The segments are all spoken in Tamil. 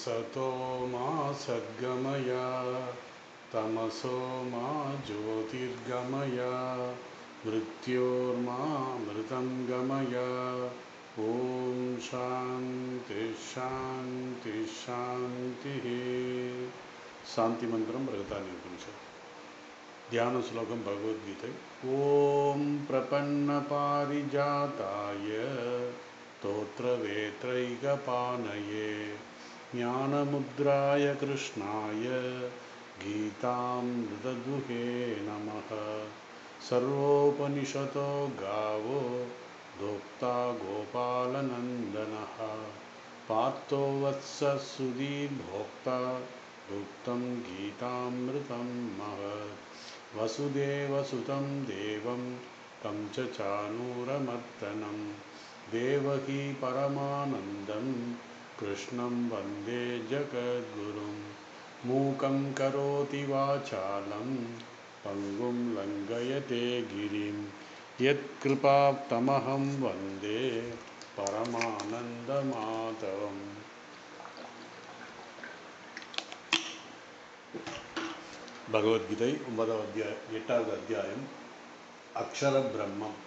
असतो मा सद्गमय तमसो मा ज्योतिर्गमय मृत्योर्मा मृतं गमय। ओम शांति शांति शांति। शांति मंत्रम बृहदारण्यकोपनिषत् ध्यान श्लोकम भगवद्गीता। ओम प्रपन्न पारिजाताय स्तोत्रवेत्रैकपाणये ज्ञानमुद्राय कृष्णाय गीतामृतदुहे नमः। सर्वोपनिषतो गावो दोक्ता गोपालनन्दनः पार्थो वत्स सुधीर्भोक्ता दुक्तं गीतामृतं महत्। वसुदेवसुतं देवं तं च चानूरमर्दनं देवकी परमानन्दं कृष्णं वन्दे जगद्गुरुं। मूकं करोति वाचालं पङ्गुं लङ्घयते गिरिं यत्कृपातमहं वन्दे परमानन्दमाधवम्। பகவத்கீதை 8வது அத்தியாயம் அக்ஷர பிரம்மம்,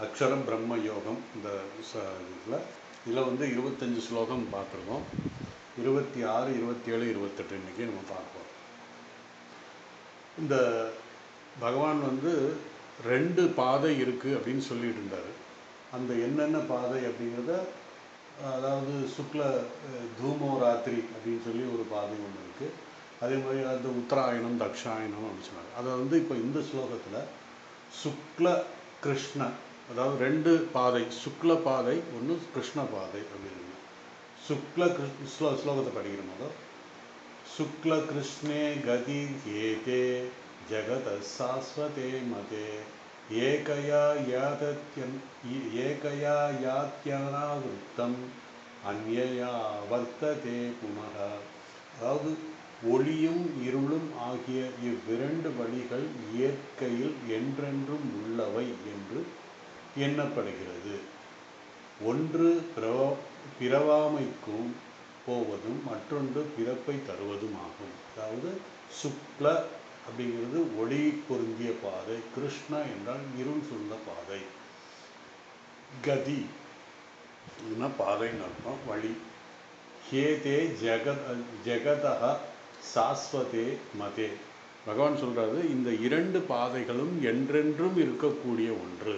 அக்ஷர பிரம்ம யோகம். இந்த இதில் 25 ஸ்லோகம் பார்த்துருக்கோம். 26, 27, 28 இன்றைக்கி நம்ம பார்ப்போம். இந்த பகவான் 2 பாதை இருக்குது அப்படின்னு சொல்லிட்டு இருந்தார். அந்த என்னென்ன பாதை அப்படிங்கிறத, அதாவது சுக்ல தூமோ ராத்திரி அப்படின்னு சொல்லி ஒரு பாதை ஒன்று இருக்குது. அதே மாதிரி அந்த உத்தராயணம் தக்ஷாயணம் அப்படின்னு சொன்னாங்க. அதை இப்போ இந்த ஸ்லோகத்தில் சுக்ல கிருஷ்ண, அதாவது 2 பாதை, சுக்ல பாதை ஒன்று, கிருஷ்ண பாதை அப்படின்னு. சுக்ல ஸ்லோகத்தை படிக்கிற போது சுக்ல கிருஷ்ணே கதி ஏதே ஜகத சாஸ்வதே மதே ஏகயா யாத்யனாவிருத்தம் அந்யயா வர்த்ததே புனக. அதாவது ஒளியும் இருளும் ஆகிய இவ்விரண்டு வழிகள் இயற்கையில் என்றென்றும் உள்ளவை என்று எண்ணப்படுகிறது. ஒன்று பிறவாமைக்கும் போவதும் மற்றொன்று பிறப்பை தருவதும் ஆகும். அதாவது சுக்ல அப்படிங்கிறது ஒளி பொருந்திய பாதை, கிருஷ்ண என்றால் இருள் சூழ்ந்த பாதை, கதி பாதைன்னு அர்த்தம், வழி. ஹேதே ஜெகதஹ சாஸ்வதே மதே. பகவான் சொல்றாரு, இந்த 2 பாதைகளும் என்றென்றும் இருக்கக்கூடிய ஒன்று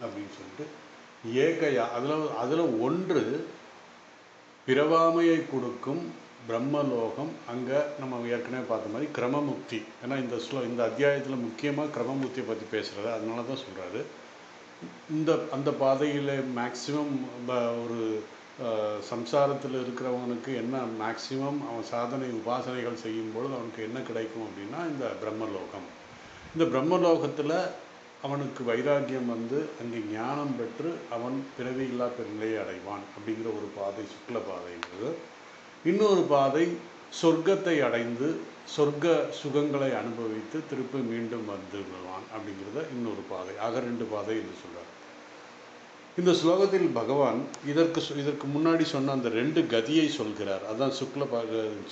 அப்படின்னு சொல்லிட்டு. ஏகையா, அதில் ஒன்று பிறவாமையை கொடுக்கும் பிரம்மலோகம். அங்கே நம்ம ஏற்கனவே பார்த்த மாதிரி கிரமமுக்தி. ஏன்னா இந்த அத்தியாயத்தில் முக்கியமாக கிரமமுக்தியை பற்றி பேசுகிறது, அதனால தான் சொல்கிறாரு. அந்த பாதையில் மேக்சிமம் ஒரு சம்சாரத்தில் இருக்கிறவனுக்கு என்ன மேக்சிமம் அவன் சாதனை உபாசனைகள் செய்யும்பொழுது அவனுக்கு என்ன கிடைக்கும் அப்படின்னா இந்த பிரம்மலோகம். இந்த பிரம்மலோகத்தில் அவனுக்கு வைராக்கியம் அங்கே ஞானம் பெற்று அவன் பிறவியில்லா பெருநிலையை அடைவான் அப்படிங்கிற ஒரு பாதை சுக்ல பாதைங்கிறது. இன்னொரு பாதை சொர்க்கத்தை அடைந்து சொர்க்க சுகங்களை அனுபவித்து திருப்பி மீண்டும் வந்து விடுவான் அப்படிங்கிறத இன்னொரு பாதை. ஆக 2 பாதை என்று சொல்கிறார். இந்த ஸ்லோகத்தில் பகவான் இதற்கு முன்னாடி சொன்ன அந்த 2 கதியை சொல்கிறார். அதான் சுக்ல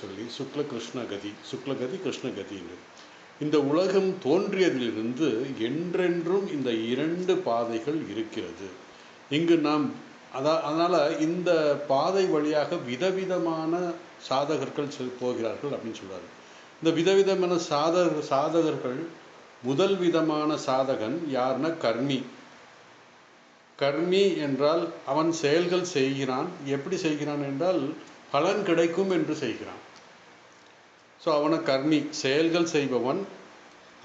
சொல்லி சுக்ல கிருஷ்ண கதி, சுக்ல கதி கிருஷ்ண கதின்னு. இந்த உலகம் தோன்றியதிலிருந்து என்றென்றும் இந்த 2 பாதைகள் இருக்கிறது. இங்கு நாம் அதனால் இந்த பாதை வழியாக விதவிதமான சாதகர்கள் போகிறார்கள் அப்படின்னு சொல்கிறார். இந்த விதவிதமான சாதகர்கள், முதல் விதமான சாதகன் யாருன்னா கர்மி. கர்மி என்றால் அவன் செயல்கள் செய்கிறான். எப்படி செய்கிறான் என்றால் பலன் கிடைக்கும் என்று செய்கிறான். ஸோ அவனை கர்மி, செயல்கள் செய்பவன்.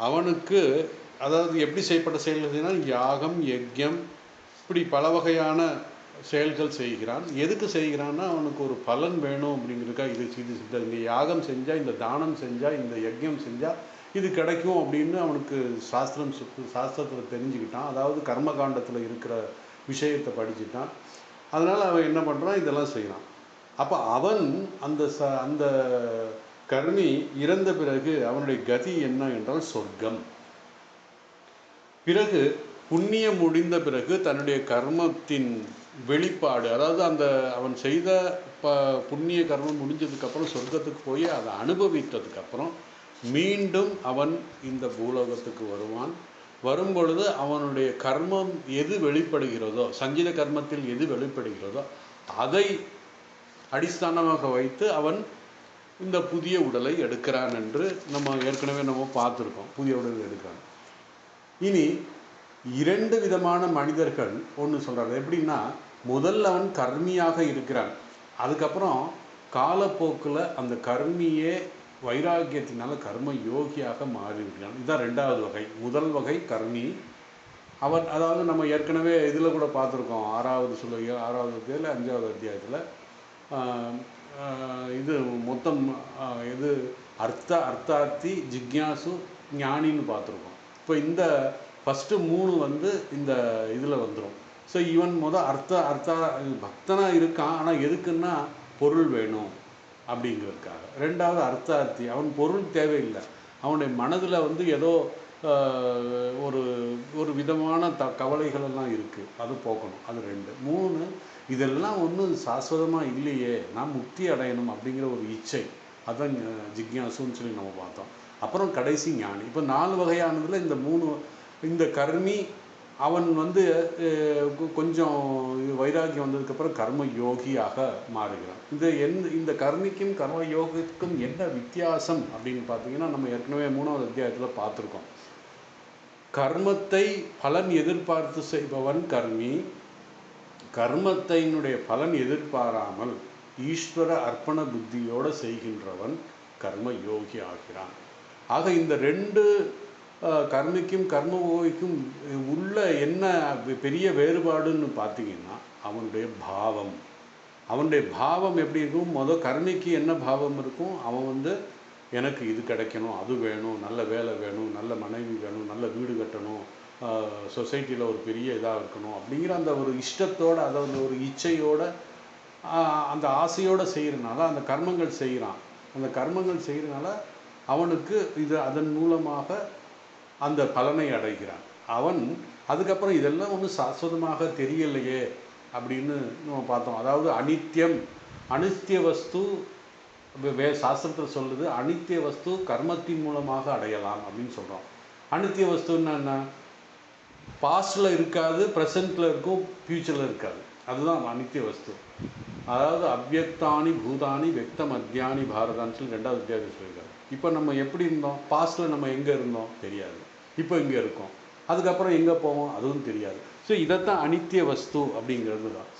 அவனுக்கு அதாவது எப்படி செய்யப்பட்ட செயல்கள் செய்யறான், யாகம் யஜ்யம் இப்படி பல வகையான செயல்கள் செய்கிறான். எதுக்கு செய்கிறான்னா அவனுக்கு ஒரு பலன் வேணும் அப்படிங்கிறதுக்கா. இந்த யாகம் செஞ்சால், இந்த தானம் செஞ்சால், இந்த யஜ்யம் செஞ்சால் இது கிடைக்கும் அப்படின்னு அவனுக்கு சாஸ்திரத்தில் தெரிஞ்சுக்கிட்டான். அதாவது கர்மகாண்டத்தில் இருக்கிற விஷயத்தை படிச்சுட்டான். அதனால் அவன் என்ன பண்ணுறான், இதெல்லாம் செய்கிறான். அப்போ அவன் அந்த கர்மி இறந்த பிறகு அவனுடைய கதி என்ன என்றால் சொர்க்கம். பிறகு புண்ணியம் முடிந்த பிறகு தன்னுடைய கர்மத்தின் வெளிப்பாடு, அதாவது அந்த அவன் செய்த புண்ணிய கர்மம் முடிஞ்சதுக்கப்புறம் சொர்க்கத்துக்கு போய் அதை அனுபவித்ததுக்கப்புறம் மீண்டும் அவன் இந்த பூலோகத்துக்கு வருவான். வரும்பொழுது அவனுடைய கர்மம் எது வெளிப்படுகிறதோ, சஞ்சித கர்மத்தில் எது வெளிப்படுகிறதோ அதை அடிஸ்தானமாக வைத்து அவன் இந்த புதிய உடலை எடுக்கிறான் என்று நம்ம ஏற்கனவே பார்த்துருக்கோம். புதிய உடலை எடுக்கிறான். இனி 2 விதமான மனிதர்கள் ஒன்று சொல்கிறார். எப்படின்னா, முதல்ல அவன் கர்மியாக இருக்கிறான். அதுக்கப்புறம் காலப்போக்கில் அந்த கர்மியே வைராக்கியத்தினால கர்ம யோகியாக மாறிவிடுகிறான். இதுதான் 2வது வகை. முதல் வகை கர்மி. அவன், அதாவது நம்ம ஏற்கனவே இதில் கூட பார்த்துருக்கோம். 6வது அத்தியாயத்தில் 5வது அத்தியாயத்தில் இது மொத்தம் இது அர்த்தார்த்தி, ஜிக்யாசு, ஞானின்னு பார்த்துருக்கோம். இப்போ இந்த ஃபஸ்ட்டு 3 இந்த இதில் வந்துடும். ஸோ இவன் பக்தனாக இருக்கான். ஆனால் எதுக்குன்னா பொருள் வேணும் அப்படிங்கிறதுக்காக. 2வது அர்த்தார்த்தி, அவன் பொருள் தேவையில்லை. அவனுடைய மனதில் ஏதோ ஒரு விதமான கவலைகள் எல்லாம் இருக்குது, அது போக்கணும். அது 2. 3, இதெல்லாம் ஒன்றும் சாஸ்வதமாக இல்லையே, நான் முக்தி அடையணும் அப்படிங்கிற ஒரு இச்சை. அதுதான் ஜிக்யாசுன்னு சொல்லி நம்ம பார்த்தோம். அப்புறம் கடைசி ஞானி. இப்போ 4 வகையானதில் இந்த 3, இந்த கர்மி அவன் கொஞ்சம் வைராக்கியம் வந்ததுக்கப்புறம் கர்ம யோகியாக மாறுகிறான். இந்த கர்மிக்கும் கர்ம யோகத்துக்கும் என்ன வித்தியாசம் அப்படின்னு பார்த்தீங்கன்னா, நம்ம ஏற்கனவே 3வது அத்தியாயத்தில் பார்த்துருக்கோம். கர்மத்தை பலன் எதிர்பார்த்து செய்பவன் கர்மி. கர்மத்தினுடைய பலன் எதிர்பாராமல் ஈஸ்வர அர்ப்பண புத்தியோடு செய்கின்றவன் கர்ம யோகி ஆகிறான். ஆக இந்த 2 கர்மிக்கும் கர்ம யோகிக்கும் உள்ள என்ன பெரிய வேறுபாடுன்னு பார்த்தீங்கன்னா, அவனுடைய பாவம் எப்படி இருக்கும்? கர்மிக்கு என்ன பாவம் இருக்கும்? அவன் எனக்கு இது கிடைக்கணும், அது வேணும், நல்ல வேலை வேணும், நல்ல மனைவி வேணும், நல்ல வீடு கட்டணும், சொசைட்டியில் ஒரு பெரிய இதாக இருக்கணும் அப்படிங்கிற அந்த ஒரு இஷ்டத்தோடு, அதாவது ஒரு இச்சையோடு, அந்த ஆசையோடு செய்கிறனால அந்த கர்மங்கள் செய்கிறான். அந்த கர்மங்கள் செய்கிறனால அவனுக்கு அதன் மூலமாக அந்த பலனை அடைகிறான். அவன் அதுக்கப்புறம் இதெல்லாம் ஒன்றும் சாஸ்வதமாக தெரியலையே அப்படின்னு நம்ம பார்த்தோம். அதாவது அனித்திய வஸ்து சாஸ்திரத்தில் சொல்லுது, அனித்திய வஸ்து கர்மத்தின் மூலமாக அடையலாம் அப்படின்னு சொல்கிறோம். அனித்திய வஸ்துன்னா என்ன? பாஸ்டில் இருக்காது, ப்ரெசண்ட்டில் இருக்கும், ஃப்யூச்சரில் இருக்காது. அதுதான் அனித்திய வஸ்து. அதாவது அவ்யக்தானி பூதானி வெக்தம் அத்யானி பாரதான்னு சொல்லி 2வது அத்தியாயத்தில் சொல்லியிருக்காரு. இப்போ நம்ம எப்படி இருந்தோம்? பாஸ்டில் நம்ம எங்கே இருந்தோம் தெரியாது, இப்போ இங்கே இருக்கோம். அதுக்கப்புறம் எங்கே போவோம் அதுவும் தெரியாது. ஸோ இதைத்தான் அனித்திய வஸ்து அப்படிங்கிறது தான்.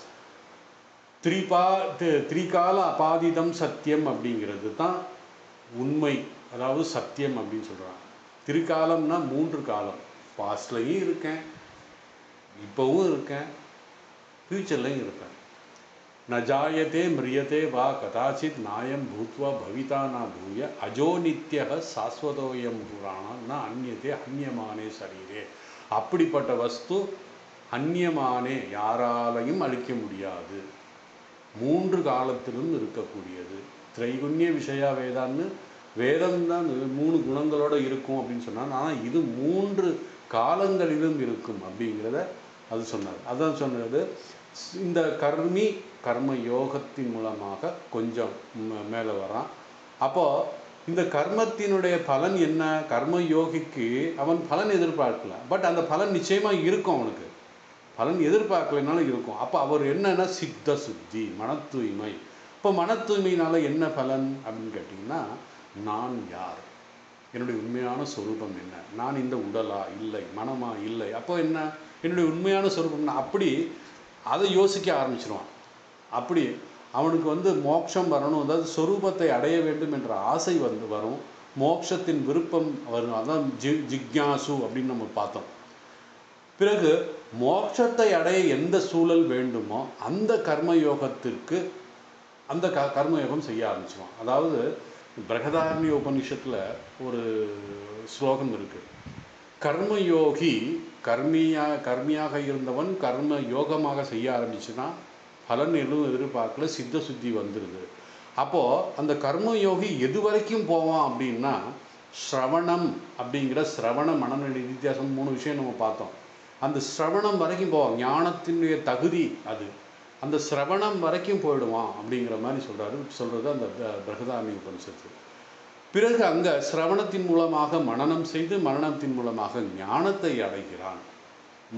திரிகால அபாதிதம் சத்தியம் அப்படிங்கிறது தான் உண்மை, அதாவது சத்தியம் அப்படின்னு சொல்கிறாங்க. திரிகாலம்னா 3 காலம். பாஸ்ட்லையும் இருக்கேன், இப்போவும் இருக்கேன், ஃப்யூச்சர்லையும் இருக்கேன். ந ஜாயத்தே மிரியத்தே வா கதாச்சித் நாயம் பூத்வா பவிதா ந பூய அஜோ நித்ய சாஸ்வதோயம் புராணம் ந அந்நியத்தே அந்நியமானே சரீரே. அப்படிப்பட்ட வஸ்து அந்நியமானே, யாராலையும் அழிக்க முடியாது, 3 காலத்திலும் இருக்கக்கூடியது. திரைகுண்ய விஷயா வேதான்னு வேதம் தான் 3 குணங்களோடு இருக்கும் அப்படின்னு சொன்னார். ஆனால் இது 3 காலங்களிலும் இருக்கும் அப்படிங்கிறத அது சொன்னார். அதான் சொன்னது. இந்த கர்ம யோகத்தின் மூலமாக கொஞ்சம் மேலே வரான். அப்போது இந்த கர்மத்தினுடைய பலன் என்ன? கர்ம யோகிக்கு அவன் பலன் எதிர்பார்க்கல, பட் அந்த பலன் நிச்சயமாக இருக்கும். அவனுக்கு பலன் எதிர்பார்க்கலைனாலும் இருக்கும். அப்போ அவர் என்னன்னா சித்த சுத்தி, மன தூய்மை. இப்போ மன தூய்மையினால என்ன பலன் அப்படின்னு கேட்டிங்கன்னா, நான் யார், என்னுடைய உண்மையான சொரூபம் என்ன, நான் இந்த உடலா இல்லை, மனமா இல்லை, அப்போ என்ன என்னுடைய உண்மையான சொரூபம்னா அப்படி அதை யோசிக்க ஆரம்பிச்சிடுவான். அப்படி அவனுக்கு மோட்சம் வரணும், அதாவது சொரூபத்தை அடைய வேண்டும் என்ற ஆசை வரும், மோட்சத்தின் விருப்பம் வரும். அதான் ஜிக்யாசு அப்படின்னு நம்ம பார்த்தோம். பிறகு மோட்சத்தை அடைய எந்த சூழல் வேண்டுமோ அந்த கர்மயோகத்திற்கு அந்த கர்மயோகம் செய்ய ஆரம்பிச்சிடுவான். அதாவது பிரகதாரண்ய உபநிஷத்தில் ஒரு ஸ்லோகம் இருக்குது. கர்மயோகி கர்மியாக இருந்தவன் கர்ம யோகமாக செய்ய ஆரம்பிச்சுன்னா பலன் எதுவும் எதிர்பார்க்கல, சித்த சுத்தி வந்துடுது. அப்போது அந்த கர்மயோகி எது வரைக்கும் போவான் அப்படின்னா, ஸ்ரவணம் அப்படிங்கிற மனநிலை வித்தியாசம் 3 விஷயம் நம்ம பார்த்தோம். அந்த சிரவணம் வரைக்கும் போவான். ஞானத்தினுடைய தகுதி அது. அந்த சிரவணம் வரைக்கும் போயிடுவான் அப்படிங்கிற மாதிரி சொல்கிறது அந்த பிரகதாரண்ய உபனிஷத்து. பிறகு அங்கே சிரவணத்தின் மூலமாக மனனம் செய்து மனனத்தின் மூலமாக ஞானத்தை அடைகிறான்.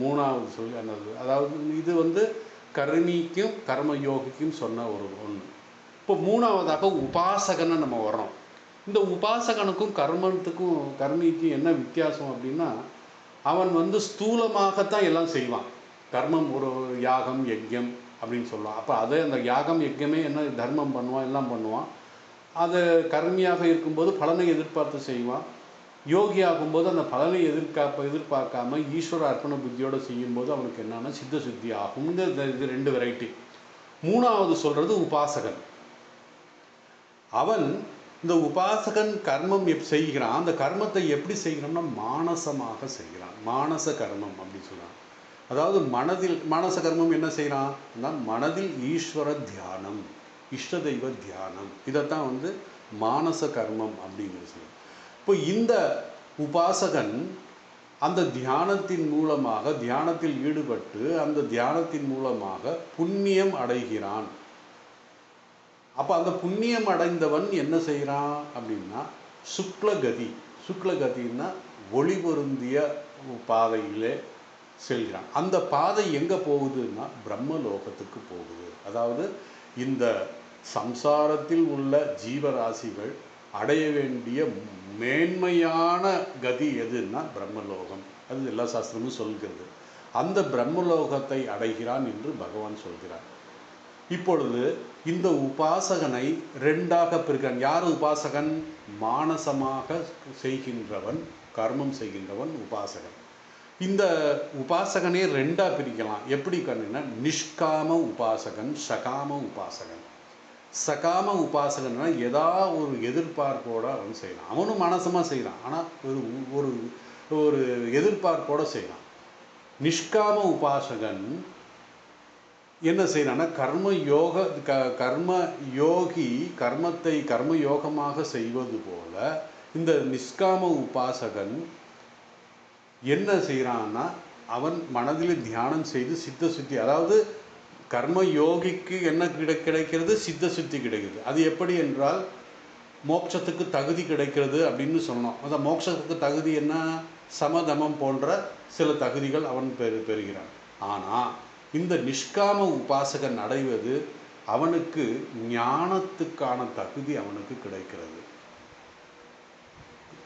மூணாவது சொல்லி அதாவது இது கர்மிக்கும் கர்மயோகிக்கும் சொன்ன ஒன்று. இப்போ மூணாவதாக உபாசகனை நம்ம வர்றோம். இந்த உபாசகனுக்கும் கர்மிக்கும் என்ன வித்தியாசம் அப்படின்னா, அவன் ஸ்தூலமாகத்தான் எல்லாம் செய்வான். கர்மம் ஒரு யாகம் யஜ்யம் அப்படின்னு சொல்லுவான். அப்போ அதே அந்த யாகம் யஜ்யமே என்ன தர்மம் பண்ணுவான், எல்லாம் பண்ணுவான். அது கர்மியாக இருக்கும்போது பலனை எதிர்பார்த்து செய்வான். யோகி ஆகும்போது அந்த பலனை எதிர்பார்க்காம ஈஸ்வர அர்ப்பண புத்தியோடு செய்யும்போது அவனுக்கு என்னன்னா சித்த சுத்தி ஆகும். இது ரெண்டு வெரைட்டி. மூணாவது சொல்கிறது உபாசகன். அவன் இந்த உபாசகன் கர்மம் செய்கிறான். அந்த கர்மத்தை எப்படி செய்கிறான்னா மானசமாக செய்கிறான். மானச கர்மம் அப்படின்னு சொல்கிறான். அதாவது மானச கர்மம் என்ன செய்கிறான்? மனதில் ஈஸ்வர தியானம், இஷ்ட தெய்வ தியானம். இதைத்தான் மானச கர்மம் அப்படிங்கிறது சொல்லுவாங்க. இப்போ இந்த உபாசகன் அந்த தியானத்தின் மூலமாக தியானத்தில் ஈடுபட்டு அந்த தியானத்தின் மூலமாக புண்ணியம் அடைகிறான். அப்போ அந்த புண்ணியம் அடைந்தவன் என்ன செய்கிறான் அப்படின்னா சுக்லகதி. சுக்லகதின்னா ஒளி பொருந்திய பாதையிலே செல்கிறான். அந்த பாதை எங்கே போகுதுன்னா பிரம்மலோகத்துக்கு போகுது. அதாவது இந்த சம்சாரத்தில் உள்ள ஜீவராசிகள் அடைய வேண்டிய மேன்மையான கதி எதுன்னா பிரம்மலோகம். அது எல்லா சாஸ்திரமும் சொல்கிறது. அந்த பிரம்மலோகத்தை அடைகிறான் என்று பகவான் சொல்கிறார். இப்பொழுது இந்த உபாசகனை ரெண்டாக பிரிக்கிறான். யார் உபாசகன்? மானசமாக செய்கின்றவன், கர்மம் செய்கின்றவன் உபாசகன். இந்த உபாசகனே ரெண்டா பிரிக்கலாம். எப்படி கண்ணுன்னா நிஷ்காம உபாசகன், சகாம உபாசகன். சகாம உபாசகன்னா ஏதாவது ஒரு எதிர்பார்ப்போடு அவன் செய்யலாம். அவனும் மனசமாக செய்கிறான், ஆனால் ஒரு ஒரு எதிர்பார்ப்போடு செய்யலாம். நிஷ்காம உபாசகன் என்ன செய்யறான்னா கர்ம யோகி கர்மத்தை கர்மயோகமாக செய்வது போல இந்த நிஷ்காம உபாசகன் என்ன செய்கிறான்னா அவன் மனதில் தியானம் செய்து சித்த சுத்தி, அதாவது கர்ம யோகிக்கு என்ன கிடைக்கிறது? சித்த சுத்தி கிடைக்கிறது. அது எப்படி என்றால் மோட்சத்துக்கு தகுதி கிடைக்கிறது அப்படின்னு சொன்னோம். அந்த மோட்சத்துக்கு தகுதி என்ன? சமதமம் போன்ற சில தகுதிகள் அவன் பெறுகிறான். ஆனால் இந்த நிஷ்காம உபாசகன் அடைவது அவனுக்கு ஞானத்துக்கான தகுதி அவனுக்கு கிடைக்கிறது.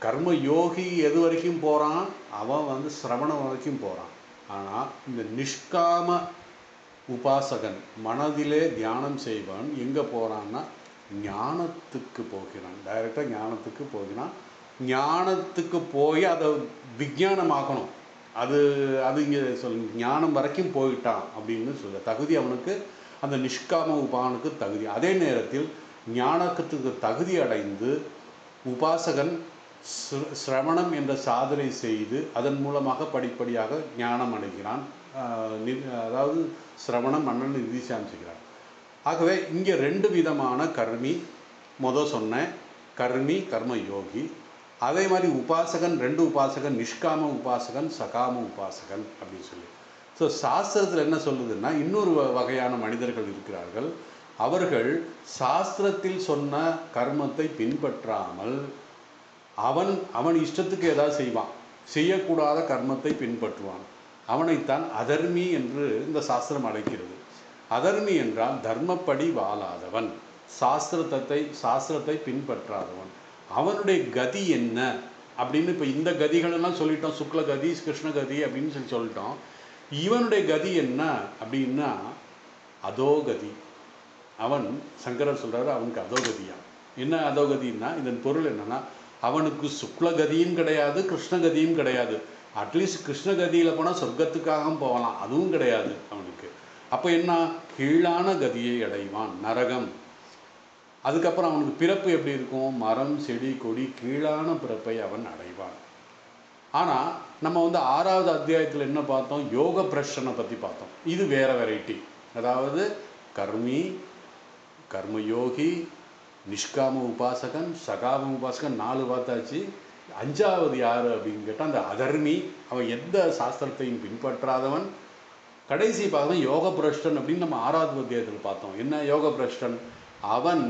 கர்ம யோகி எது வரைக்கும் போகிறான்? அவன் சிரவணம் வரைக்கும் போகிறான். ஆனால் இந்த நிஷ்காம உபாசகன் மனதிலே தியானம் செய்வான் எங்கே போகிறான்னா ஞானத்துக்கு போகிறான். டைரெக்டாக ஞானத்துக்கு போகிறான். ஞானத்துக்கு போய் அதை விஞ்ஞானமாக்கணும். அது இங்கே ஞானம் வரைக்கும் போயிட்டான் அப்படின்னு சொல்ல தகுதி அவனுக்கு, அந்த நிஷ்காம உபானுக்கு தகுதி. அதே நேரத்தில் ஞானத்துக்கு தகுதி அடைந்து உபாசகன் சிரவணம் என்ற சாதனை செய்து அதன் மூலமாக படிப்படியாக ஞானம் அடைகிறான். அதாவது சிரவணம் மன்னன் நிதிசாம் செய்கிறான். ஆகவே இங்கே ரெண்டு விதமான கர்மி. சொன்ன கர்மி கர்ம யோகி. அதே மாதிரி உபாசகன் ரெண்டு உபாசகன், நிஷ்காம உபாசகன், சகாம உபாசகன் அப்படின்னு சொல்லி. ஸோ சாஸ்திரத்தில் என்ன சொல்லுதுன்னா இன்னொரு வகையான மனிதர்கள் இருக்கிறார்கள். அவர்கள் சாஸ்திரத்தில் சொன்ன கர்மத்தை பின்பற்றாமல் அவன் இஷ்டத்துக்கு ஏதாவது செய்வான், செய்யக்கூடாத கர்மத்தை பின்பற்றுவான். அவனைத்தான் அதர்மி என்று இந்த சாஸ்திரம் அழைக்கிறது. அதர்மி என்றால் தர்மப்படி வாழாதவன், சாஸ்திரத்தை பின்பற்றாதவன். அவனுடைய கதி என்ன அப்படின்னு இப்போ இந்த கதிகளெல்லாம் சொல்லிட்டோம். சுக்ல கதி, கிருஷ்ண கதி அப்படின்னு சொல்லிட்டோம். இவனுடைய கதி என்ன அப்படின்னா அதோகதி. அவன் சங்கரர் சொல்கிறாரு அவனுக்கு அதோகதியா. என்ன அதோகதின்னா இதன் பொருள் என்னன்னா அவனுக்கு சுக்லகதியும் கிடையாது, கிருஷ்ணகதியும் கிடையாது. அட்லீஸ்ட் கிருஷ்ணகதியில் போனால் சொர்க்கத்துக்காக போகலாம், அதுவும் கிடையாது அவனுக்கு. அப்போ என்ன? கீழான கதியை அடைவான், நரகம். அதுக்கப்புறம் அவனுக்கு பிறப்பு எப்படி இருக்கும்? மரம் செடி கொடி கீழான பிறப்பை அவன் அடைவான். ஆனால் நம்ம 6வது அத்தியாயத்தில் என்ன பார்த்தோம்? யோக பிரஷ்டனை பற்றி பார்த்தோம். இது வேற வெரைட்டி. அதாவது கர்மி, கர்மயோகி, நிஷ்காம உபாசகன், சகாம உபாசகன் 4 பார்த்தாச்சு. அஞ்சாவது யார் அப்படின்னு கேட்டால் அந்த அதர்மி, அவன் எந்த சாஸ்திரத்தையும் பின்பற்றாதவன். கடைசி பார்த்தோம் யோக பிரஷ்டன் அப்படின்னு நம்ம 6வது அத்தியாயத்தில் பார்த்தோம். என்ன யோக பிரஷ்டன்? அவன்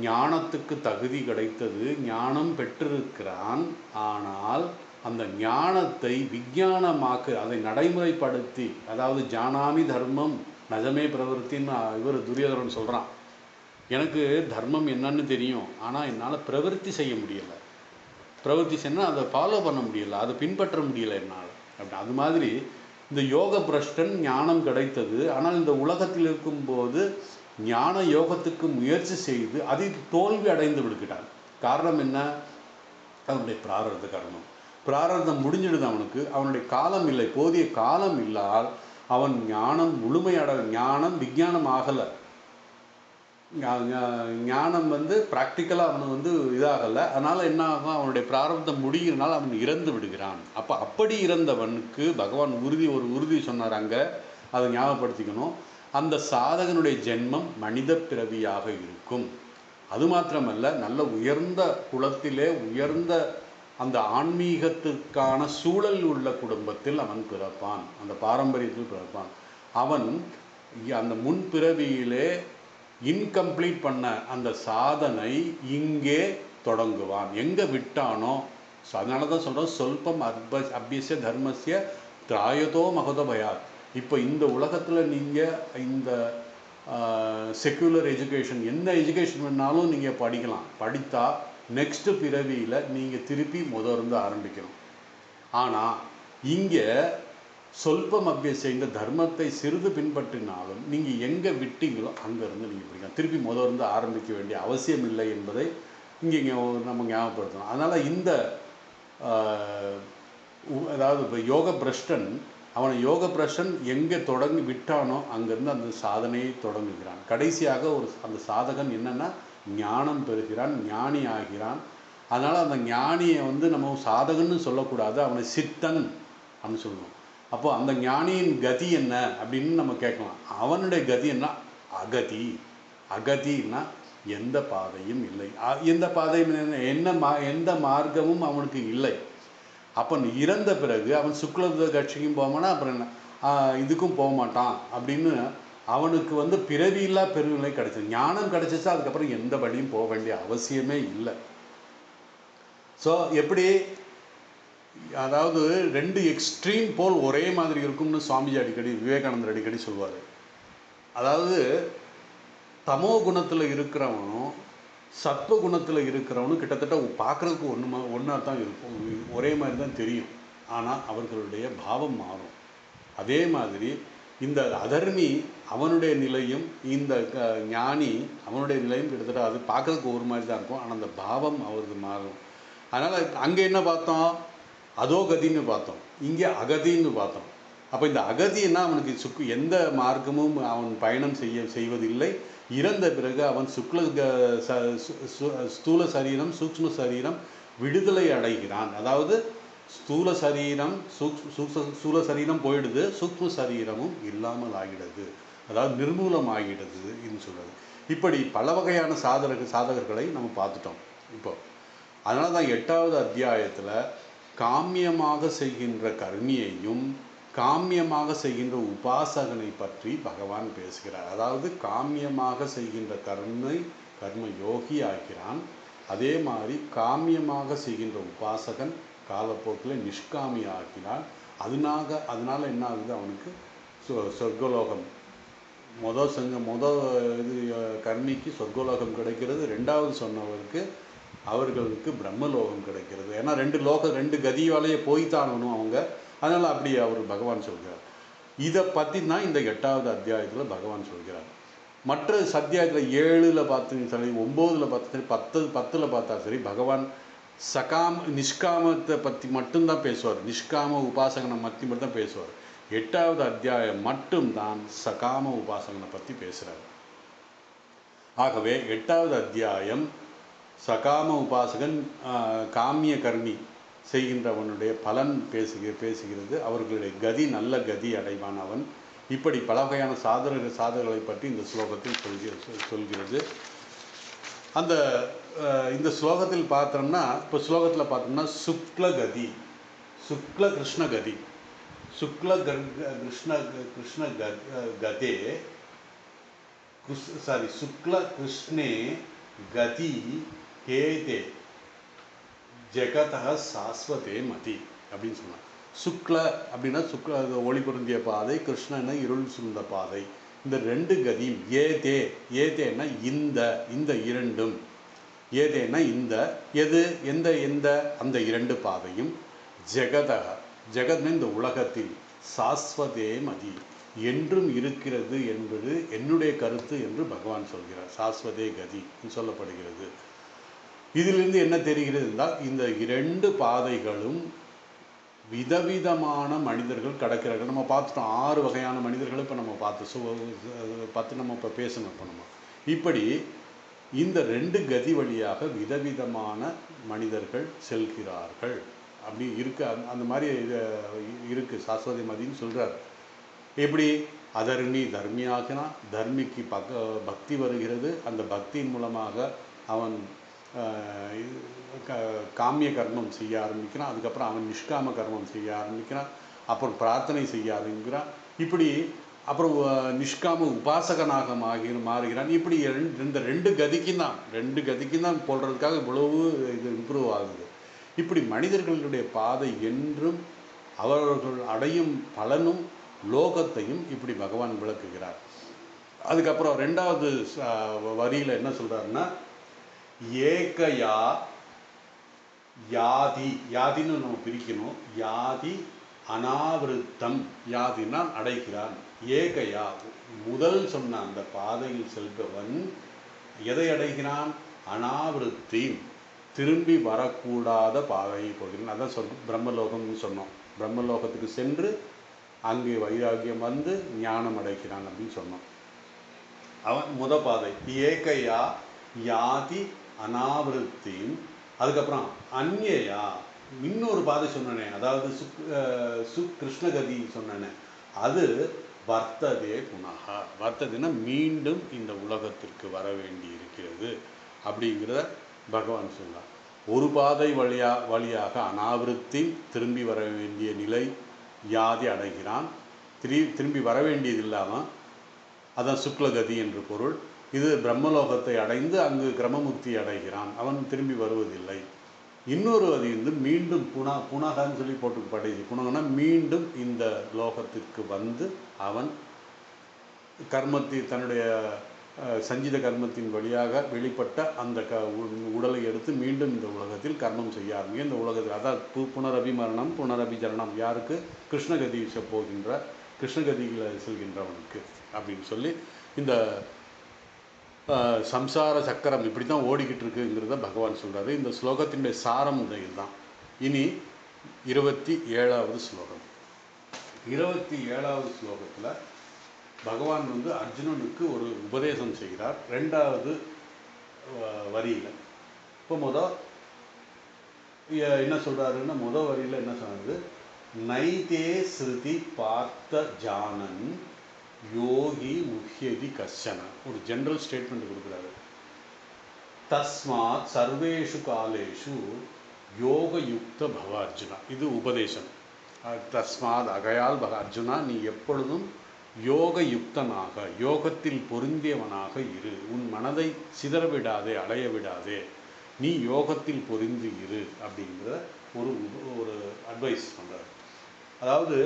ஞானத்துக்கு தகுதி கிடைத்தது, ஞானம் பெற்றிருக்கிறான். ஆனால் அந்த ஞானத்தை விஞ்ஞானமாக்கு, அதை நடைமுறைப்படுத்தி, அதாவது ஜானாமி தர்மம் நஜமே பிரவருத்தின்னு இவர் துரியோதனன் சொல்கிறான். எனக்கு தர்மம் என்னன்னு தெரியும், ஆனால் என்னால் பிரவருத்தி செய்ய முடியலை. பிரவருத்தி செய்யணும், அதை ஃபாலோ பண்ண முடியலை, அதை பின்பற்ற முடியலை என்னால் அப்படி. அது மாதிரி இந்த யோக பிரஷ்டன் ஞானம் கிடைத்தது, ஆனால் இந்த உலகத்தில் இருக்கும்போது ஞான யோகத்துக்கு முயற்சி செய்து அதில் தோல்வி அடைந்து விடுகிறான். காரணம் என்ன? அவனுடைய பிராரப்த கர்மம். பிராரப்தம் முடிஞ்சிடுது அவனுக்கு, அவனுடைய காலம் இல்லை, போதிய காலம் இல்லால் அவன் ஞானம் ஞானம் விஞ்ஞானம் ஆகலை. ஞானம் ப்ராக்டிக்கலாக அவனு இதாகலை. அதனால் என்ன ஆகும்? அவனுடைய பிராரப்தம் முடிகிறனால அவன் இறந்து விடுகிறான். அப்படி இறந்தவனுக்கு பகவான் ஒரு உறுதி சொன்னார் அங்கே, அதை ஞாபகப்படுத்திக்கணும். அந்த சாதகனுடைய ஜென்மம் மனித பிறவியாக இருக்கும். அது மாத்திரமல்ல, நல்ல உயர்ந்த குலத்திலே உயர்ந்த அந்த ஆன்மீகத்துக்கான சூழல் உள்ள குடும்பத்தில் அவன் பிறப்பான், அந்த பாரம்பரியத்தில் பிறப்பான். அவன் அந்த முன்பிறவியிலே இன்கம்ப்ளீட் பண்ண அந்த சாதனை இங்கே தொடங்குவான், எங்கே விட்டானோ. அதனால தான் சொல்கிறோம், சொல்பம் அபியசிய தர்மசிய திராயதோ மகத பயாத். இப்போ இந்த உலகத்தில் நீங்கள் இந்த செக்யூலர் எஜுகேஷன், என்ன எஜுகேஷன் வேணாலும் நீங்கள் படிக்கலாம். படித்தா நெக்ஸ்ட்டு பிறவியில் நீங்கள் திருப்பி இருந்து ஆரம்பிக்கணும். ஆனால் இங்கே சொல்பம் அபியசிய, இந்த தர்மத்தை சிறிது பின்பற்றினாலும் நீங்கள் எங்கே விட்டீங்களோ அங்கேருந்து நீங்கள் படிக்கலாம். திருப்பி இருந்து ஆரம்பிக்க வேண்டிய அவசியம் இல்லை என்பதை இங்கே நம்ம ஞாபகப்படுத்தணும். அதனால் இந்த அதாவது இப்போ யோக பிரஷ்டன், அவனை யோக பிரஷ்டன் எங்கே தொடங்கி விட்டானோ அங்கேருந்து அந்த சாதனையை தொடங்குகிறான். கடைசியாக அந்த சாதகன் என்னென்னா ஞானம் பெறுகிறான், ஞானி ஆகிறான். அதனால் அந்த ஞானியை நம்ம சாதகன்னு சொல்லக்கூடாது, அவனை சித்தன் அப்படின்னு சொல்லணும். அப்போது அந்த ஞானியின் கதி என்ன அப்படின்னு நம்ம கேட்கலாம். அவனுடைய கதி என்ன? அகதி. அகதின்னா எந்த பாதையும் இல்லை, எந்த பாதையும் எந்த மார்க்கமும் அவனுக்கு இல்லை. அப்போ இறந்த பிறகு அவன் சுக்ல கட்சிக்கும் போவானா, அப்புறம் என்ன இதுக்கும் போக மாட்டான் அப்படின்னு அவனுக்கு பிறவியில்லா பெருநிலை கிடைச்சது. ஞானம் கிடைச்சிச்சா அதுக்கப்புறம் எந்த வழியும் போக வேண்டிய அவசியமே இல்லை. ஸோ எப்படி, அதாவது ரெண்டு எக்ஸ்ட்ரீம் போல் ஒரே மாதிரி இருக்கும்னு சுவாமிஜி அடிக்கடி, விவேகானந்தர் அடிக்கடி சொல்வார். அதாவது தமோ குணத்தில் இருக்கிறவனும் சத்வ குணத்தில் இருக்கிறவனும் கிட்டத்தட்ட பார்க்குறதுக்கு ஒன்றா தான் இருக்கும், ஒரே மாதிரி தான் தெரியும். ஆனால் அவர்களுடைய பாவம் மாறும். அதே மாதிரி இந்த அதர்மி அவனுடைய நிலையும் இந்த ஞானி அவனுடைய நிலையும் கிட்டத்தட்ட அது பார்க்குறதுக்கு ஒரு மாதிரி தான் இருக்கும், ஆனால் அந்த பாவம் அவருக்கு மாறும். அதனால் அங்கே என்ன பார்த்தோம்? அதோ கதின்னு பார்த்தோம், இங்கே அகதின்னு பார்த்தோம். அப்போ இந்த அகதின்னா அவனுக்கு எந்த மார்க்கமும் அவன் பயணம் செய்வதில்லை. இறந்த பிறகு அவன் ஸ்தூல சரீரம் சூக்ஷ்ம சரீரம் விடுதலை அடைகிறான். அதாவது ஸ்தூல சரீரம் போயிடுது, சூக்ஷ்ம சரீரமும் இல்லாமல் ஆகிடுது, அதாவது நிர்மூலம் ஆகிடுது என்று சொல்கிறது. இப்படி பல வகையான சாதகர்களை நம்ம பார்த்துட்டோம் இப்போ. அதனால தான் 8வது அத்தியாயத்தில் காமியமாக செய்கின்ற கர்மியையும் காமியமாக செய்கின்ற உபாசகனை பற்றி பகவான் பேசுகிறார். அதாவது காமியமாக செய்கின்ற கர்ம யோகி ஆகிறான். அதே மாதிரி காமியமாக செய்கின்ற உபாசகன் காலப்போக்கில் நிஷ்காமி ஆகினான். அதனால என்ன ஆகுது? அவனுக்கு சொர்க்கலோகம், இது கர்மிக்கு சொர்க்கலோகம் கிடைக்கிறது. 2வது சொன்னவருக்கு அவர்களுக்கு பிரம்மலோகம் கிடைக்கிறது. ஏன்னா ரெண்டு கதியாலேயே போய்த்தானணும் அவங்க. அதனால் அப்படி அவர் பகவான் சொல்கிறார். இதை பற்றி தான் இந்த 8வது அத்தியாயத்தில் பகவான் சொல்கிறார். மற்ற அத்தியாயத்தில் 7ல் பார்த்து சரி, 9ல் பார்த்து சரி, 10ல் பார்த்தா சரி, பகவான் நிஷ்காமத்தை பற்றி மட்டும்தான் பேசுவார். நிஷ்காம உபாசகனை மட்டும் தான் பேசுவார். 8வது அத்தியாயம் மட்டும்தான் சகாம உபாசகனை பற்றி பேசுகிறார். ஆகவே 8வது அத்தியாயம் சகாம உபாசகன் காமிய கர்மி செய்கின்றவனுடைய பலன் பேசுகிறது. அவர்களுடைய கதி நல்ல கதி அடைவான் அவன். இப்படி பல வகையான சாதகர்களை பற்றி இந்த ஸ்லோகத்தில் சொல்கிறது. அந்த இந்த ஸ்லோகத்தில் பார்த்தோம்னா, இப்போ ஸ்லோகத்தில் பார்த்தோம்னா சுக்லகதி, சுக்ல கிருஷ்ணகதி, சுக்ல கிருஷ்ண கிருஷ்ண கதே சாரி சுக்ல கிருஷ்ணே கதி கேதே ஜெகதः சாஸ்வதே மதி அப்படின்னு சொன்னார். சுக்ல அப்படின்னா சுக்ல ஒளி பொருந்திய பாதை, கிருஷ்ணனை இருள் சூழ்ந்த பாதை. இந்த ரெண்டு கதியும் ஏதேன்னா இந்த இரண்டும், ஏதேன்னா எது எந்த அந்த இரண்டு பாதையும் ஜெகத்னா இந்த உலகத்தில் சாஸ்வதே மதி என்றும் இருக்கிறது என்பது என்னுடைய கருத்து என்று பகவான் சொல்கிறார். சாஸ்வதே கதி சொல்லப்படுகிறது. இதிலிருந்து என்ன தெரிகிறது என்றால், இந்த இரண்டு பாதைகளும் விதவிதமான மனிதர்கள் கடக்கிறார்கள். நம்ம பார்த்துட்டோம் 6 வகையான மனிதர்களை இப்போ நம்ம பார்த்து நம்ம இப்போ பேசணும். இப்போ நம்ம இப்படி இந்த ரெண்டு கதி வழியாக விதவிதமான மனிதர்கள் செல்கிறார்கள். அப்படி இருக்கு, அந்த மாதிரி இருக்குது. சாஸ்வதி மதின்னு சொல்கிறார். எப்படி அதர்மி தர்மியாகினான், தர்மிக்கு பக்தி வருகிறது. அந்த பக்தியின் மூலமாக அவன் காமிய கர்மம் செய்ய ஆரம்பிக்கிறான். அதுக்கப்புறம் அவன் நிஷ்காம கர்மம் செய்ய ஆரம்பிக்கிறான். அப்புறம் பிரார்த்தனை செய்ய ஆரம்பிக்கிறான். இப்படி அப்புறம் நிஷ்காம உபாசகனாக மாறுகிறான். இப்படி இந்த ரெண்டு கதிக்கும் தான் போடுறதுக்காக இவ்வளவு இது இம்ப்ரூவ் ஆகுது. இப்படி மனிதர்களுடைய பாதை என்றும் அவர்கள் அடையும் பலனும் லோகத்தையும் இப்படி பகவான் விளக்குகிறார். அதுக்கப்புறம் 2வது வரியில் என்ன சொல்றாருன்னா, ஏகயா யாதின்னு நம்ம பிரிக்கணும். யாதி அனாவிருத்தம், யாதினா அடைகிறான். ஏகயா முதல் சொன்ன அந்த பாதையில் செல்பவன் எதை அடைகிறான்? அனாவிருத்தி, திரும்பி வரக்கூடாத பாதையை போகிறான். அதான் பிரம்மலோகம்னு சொன்னோம். பிரம்மலோகத்துக்கு சென்று அங்கே வைராகியம் வந்து ஞானம் அடைக்கிறான் அப்படின்னு சொன்னோம். அவன் பாதை ஏகையா யாதி அனாவிருத்தி. அதுக்கப்புறம் அந்நியா இன்னொரு பாதை சொன்னனே, அதாவது கிருஷ்ணகதி சொன்னனே, அது வர்த்ததே புனகா. வர்த்ததுன்னா மீண்டும் இந்த உலகத்திற்கு வர வேண்டி இருக்கிறது அப்படிங்கிறத பகவான் சொன்னார். ஒரு பாதை வழியாக அனாவிருத்தி, திரும்பி வர வேண்டிய நிலை யாதி அடைகிறான். திரும்பி வர வேண்டியது இல்லாமல், அதான் சுக்லகதி என்று பொருள். இது பிரம்மலோகத்தை அடைந்து அங்கு கிரமமுக்தி அடைகிறான். அவன் திரும்பி வருவதில்லை. இன்னொரு அது மீண்டும் புனகன்னு சொல்லி போட்டு படைச்சு, புனகன்னா மீண்டும் இந்த லோகத்திற்கு வந்து அவன் தன்னுடைய சஞ்சித கர்மத்தின் வழியாக வெளிப்பட்ட அந்த உடலை எடுத்து மீண்டும் இந்த உலகத்தில் கர்மம் செய்ய ஆரம்பிக்கும். இந்த உலகத்தில் அதாவது புனரபிமரணம் புனரபிஜரணம் யாருக்கு? கிருஷ்ணகதி போகின்ற, கிருஷ்ணகதியில் செல்கின்றவனுக்கு அப்படின்னு சொல்லி இந்த சம்சார சக்கரம் இப்படி தான் ஓடிக்கிட்டு இருக்குங்கிறத பகவான் சொல்கிறாரு. இந்த ஸ்லோகத்தினுடைய சாரம் இதுதான். இனி 27வது ஸ்லோகம். 27வது ஸ்லோகத்தில் பகவான் அர்ஜுனனுக்கு ஒரு உபதேசம் செய்கிறார். 2வது வரியில். இப்போ என்ன சொல்கிறாருன்னா, வரியில் என்ன சொன்னது? நைதே ஸ்ருதி பார்த்த ஜானன் யோகி முஹ்யதி கஷ்சன. ஒரு ஜென்ரல் ஸ்டேட்மெண்ட் கொடுக்குறாரு. தஸ்மாத் சர்வேஷு காலேஷு யோகயுக்த பவ அர்ஜுனா. இது உபதேசம். தஸ்மாத் அகையால் அர்ஜுனா, நீ எப்பொழுதும் யோகயுக்தனாக, யோகத்தில் பொருந்தியவனாக இரு. உன் மனதை சிதறவிடாதே, அலைய விடாதே. நீ யோகத்தில் பொருந்தி இரு அப்படிங்கிற ஒரு அட்வைஸ் பண்ணுறாரு. அதாவது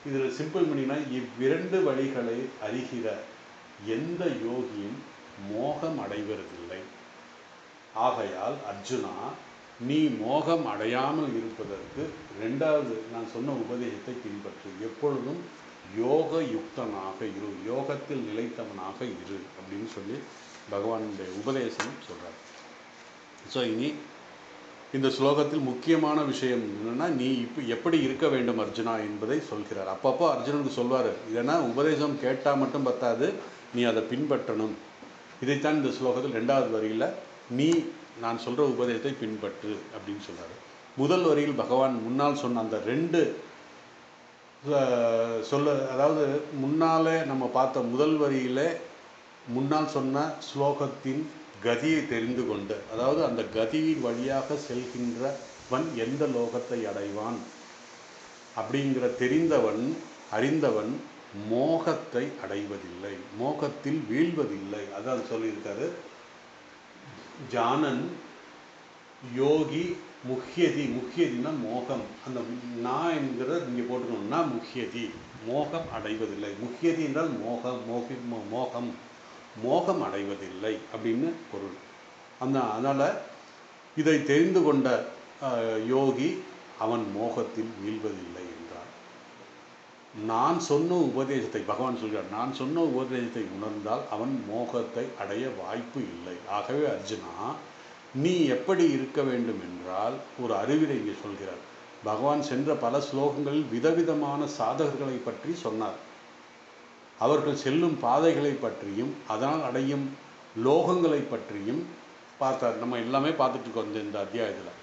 இதில் சிம்பிள் பண்ணினா, இவ்விரண்டு வழிகளை அறிகிற எந்த யோகியும் மோகம் அடைவதில்லை. ஆகையால் அர்ஜுனா, நீ மோகம் அடையாமல் இருப்பதற்கு 2வது நான் சொன்ன உபதேசத்தை பின்பற்று. எப்பொழுதும் யோக யுக்தனாக இரு, யோகத்தில் நிலைத்தவனாக இரு அப்படின்னு சொல்லி பகவானுடைய உபதேசம் சொல்கிறார். ஸோ இனி இந்த ஸ்லோகத்தில் முக்கியமான விஷயம் என்னென்னா, நீ இப்போ எப்படி இருக்க வேண்டும் அர்ஜுனா என்பதை சொல்கிறார். அப்பப்போ அர்ஜுனனுக்கு சொல்வார், ஏன்னா உபதேசம் கேட்டால் மட்டும் பத்தாது, நீ அதை பின்பற்றணும். இதைத்தான் இந்த ஸ்லோகத்தில் 2வது வரியில் நீ நான் சொல்கிற உபதேசத்தை பின்பற்று அப்படின்னு சொல்கிறார். முதல் வரியில் பகவான் முன்னால் சொன்ன அந்த 2 அதாவது முன்னாலே நம்ம பார்த்த முதல் வரியில் முன்னால் சொன்ன ஸ்லோகத்தின் கதியை தெரிந்து கொண்டு, அதாவது அந்த கதியின் வழியாக செல்கின்றவன் எந்த லோகத்தை அடைவான் அப்படிங்கிற தெரிந்தவன், அறிந்தவன் மோகத்தை அடைவதில்லை, மோகத்தில் வீழ்வதில்லை. அதான் சொல்லியிருக்காரு ஜானன் யோகி முக்கியதி. முக்கியதினா மோகம். அந்த நான் என்கிற இங்கே போட்டுக்கணும்னா முக்கியதி, மோகம் அடைவதில்லை. முக்கியதி என்றால் மோகம், மோகம் மோகம் அடைவதில்லை அப்படின்னு பொருள். அதனால் இதை தெரிந்து கொண்ட யோகி அவன் மோகத்தில் வீழ்வதில்லை என்றார். நான் சொன்ன உபதேசத்தை, பகவான் சொல்கிறார், நான் சொன்ன உபதேசத்தை உணர்ந்தால் அவன் மோகத்தை அடைய வாய்ப்பு இல்லை. ஆகவே அர்ஜுனா, நீ எப்படி இருக்க வேண்டும் என்றால் ஒரு அறிவுரை இங்கே சொல்கிறார். பகவான் சென்ற பல ஸ்லோகங்களில் விதவிதமான சாதகர்களை பற்றி சொன்னார். அவர்கள் செல்லும் பாதைகளை பற்றியும் அதனால் அடையும் லோகங்களை பற்றியும் பார்த்தார். நம்ம எல்லாமே பார்த்துட்டு இருக்கோம் இந்த அத்தியாயத்தில்.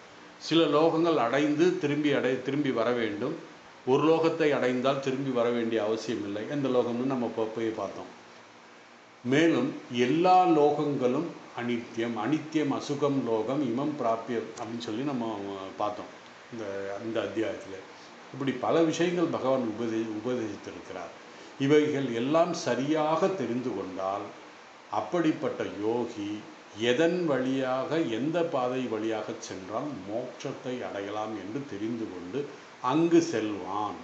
சில லோகங்கள் அடைந்து திரும்பி வர வேண்டும். ஒரு லோகத்தை அடைந்தால் திரும்பி வர வேண்டிய அவசியம் இல்லை. எந்த லோகம்னு நம்ம போய் பார்த்தோம். மேலும் எல்லா லோகங்களும் அனித்தியம் அசுகம் லோகம் இமம் பிராப்பியம் அப்படின்னு சொல்லி நம்ம பார்த்தோம் இந்த அத்தியாயத்தில். இப்படி பல விஷயங்கள் பகவான் உபதேசித்திருக்கிறார். இவைகள் எல்லாம் சரியாக தெரிந்து கொண்டால் அப்படிப்பட்ட யோகி எதன் வழியாக, எந்த பாதை வழியாக சென்றால் மோட்சத்தை அடையலாம் என்று தெரிந்து கொண்டு அங்கு செல்வான்,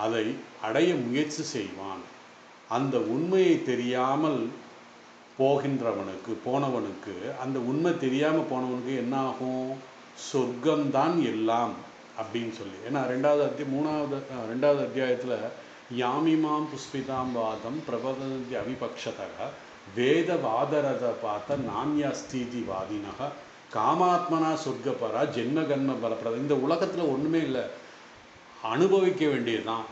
அதை அடைய முயற்சி செய்வான். அந்த உண்மையை தெரியாமல் போனவனுக்கு அந்த உண்மை தெரியாமல் போனவனுக்கு என்ன ஆகும்? சொர்க்கம்தான் எல்லாம் அப்படின்னு சொல்லி. ஏன்னா ரெண்டாவது அத்தியாயத்தில் யாமிமாம் புஷ்பிதாம் வாதம் பிரபதந்தி அவிபக்ஷதக வேத வாதரத பார்த்த நான்யாஸ்தீதி வாதினக காமாத்மனா சொர்க்கப்பரா ஜென்மகன்ம பலப்பிரத. இந்த உலகத்தில் ஒன்றுமே இல்லை, அனுபவிக்க வேண்டியதுதான்.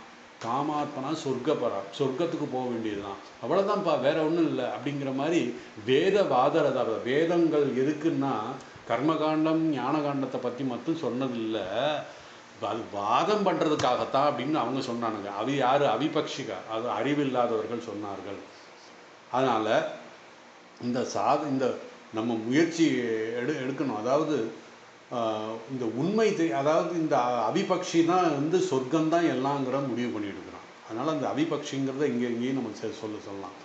காமாத்மனா சொர்க்கப்பரா, சொர்க்கத்துக்கு போக வேண்டியதுதான், அவ்வளோதான்ப்பா, வேற ஒன்றும் இல்லை அப்படிங்கிற மாதிரி வேத வாதரத. வேதங்கள் எதுக்குன்னா கர்மகாண்டம் ஞானகாண்டத்தை பற்றி மட்டும் சொன்னதில்லை, அது வாதம் பண்ணுறதுக்காகத்தான் அப்படின்னு அவங்க சொன்னானுங்க. அது யார்? அவிபக்ஷிகா, அது அறிவில்லாதவர்கள் சொன்னார்கள். அதனால் இந்த நம்ம முயற்சி எடுக்கணும். அதாவது இந்த உண்மை அதாவது இந்த அவிபக்ஷி தான் சொர்க்கம்தான் எல்லாங்கிற முடிவு பண்ணிட்டு இருக்கிறான். அதனால் அந்த அவிபக்ஷிங்கிறத இங்கேயும் நம்ம சொல்லலாம்.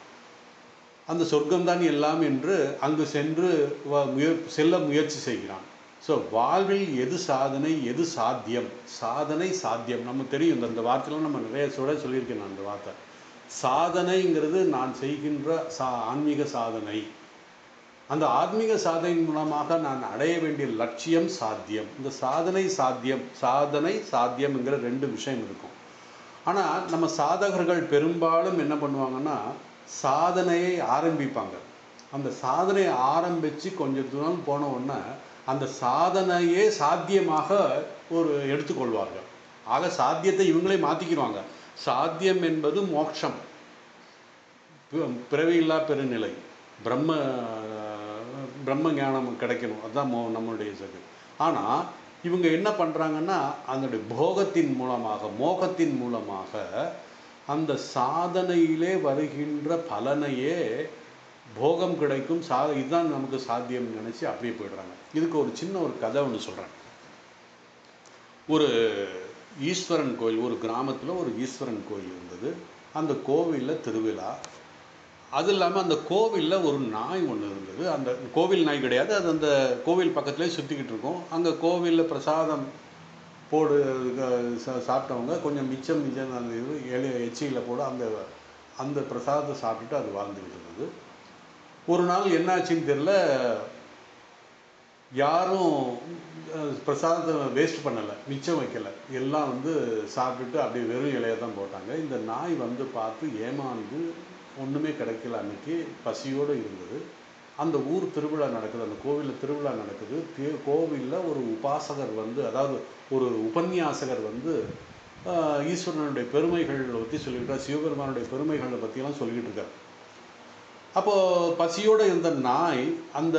அந்த சொர்க்கம்தான் எல்லாம் என்று அங்கு சென்று செல்ல முயற்சி செய்கிறான். ஸோ வாழ்வில் எது சாதனை, எது சாத்தியம்? சாதனை சாத்தியம் நமக்கு தெரியும். இந்த வார்த்தையெல்லாம் நம்ம நிறைய சொல்லியிருக்கேன் நான். அந்த வார்த்தை சாதனைங்கிறது நான் செய்கின்ற ஆன்மீக சாதனை. அந்த ஆன்மீக சாதனையின் மூலமாக நான் அடைய வேண்டிய லட்சியம் சாத்தியம். இந்த சாதனை சாத்தியம்ங்கிற ரெண்டு விஷயம் இருக்கும். ஆனால் நம்ம சாதகர்கள் பெரும்பாலும் என்ன பண்ணுவாங்கன்னா சாதனையை ஆரம்பிப்பாங்க. அந்த சாதனையை ஆரம்பித்து கொஞ்சம் தூரம் போன உடனே அந்த சாதனையே சாத்தியமாக எடுத்துக்கொள்வார்கள். ஆக சாத்தியத்தை இவங்களே மாற்றிக்கிடுவாங்க. சாத்தியம் என்பது மோட்சம், பிறவியில்லா பெருநிலை, பிரம்ம ஞானம் கிடைக்கணும், அதுதான் நம்மளுடைய இது. ஆனால் இவங்க என்ன பண்ணுறாங்கன்னா அதனுடைய போகத்தின் மூலமாக, மோகத்தின் மூலமாக அந்த சாதனையிலே வருகின்ற பலனையே போகம் கிடைக்கும், இதுதான் நமக்கு சாத்தியம் நினச்சி அப்படியே போயிடுறாங்க. இதுக்கு ஒரு சின்ன கதை ஒன்று சொல்கிறேன். ஒரு ஈஸ்வரன் கோயில், ஒரு கிராமத்தில் ஒரு ஈஸ்வரன் கோயில் இருந்தது. அந்த கோவிலில் திருவிழா. அது இல்லாமல் அந்த கோவிலில் ஒரு நாய் ஒன்று இருந்தது. அந்த கோவில் நாய் கிடையாது, அது அந்த கோவில் பக்கத்துலேயே சுற்றிக்கிட்டு இருக்கும். அங்கே கோவிலில் பிரசாதம் சாப்பிட்டவங்க கொஞ்சம் மிச்சம் அந்த இது எச்சியில் போட அந்த பிரசாதத்தை சாப்பிட்டுட்டு அது வாழ்ந்துக்கிட்டு இருந்தது. ஒரு நாள் என்னாச்சுன்னு தெரியல, யாரும் பிரசாதத்தை வேஸ்ட் பண்ணலை, மிச்சம் வைக்கலை, எல்லாம் சாப்பிட்டுட்டு அப்படியே வெறும் இலையை தான் போட்டாங்க. இந்த நாய் பார்த்து ஏமாந்து ஒன்றுமே கிடைக்கல. அன்னைக்கு பசியோடு இருந்தது. அந்த ஊர் திருவிழா நடக்குது, அந்த கோவிலில் திருவிழா நடக்குது. கோவிலில் ஒரு உபாசகர் அதாவது ஒரு உபன்யாசகர் ஈஸ்வரனுடைய பெருமைகளை பற்றி சொல்லிக்கிட்டார், சிவபெருமானுடைய பெருமைகளை பற்றியெல்லாம் சொல்லிக்கிட்டு இருக்கார். அப்போது பசியோடு இருந்த நாய் அந்த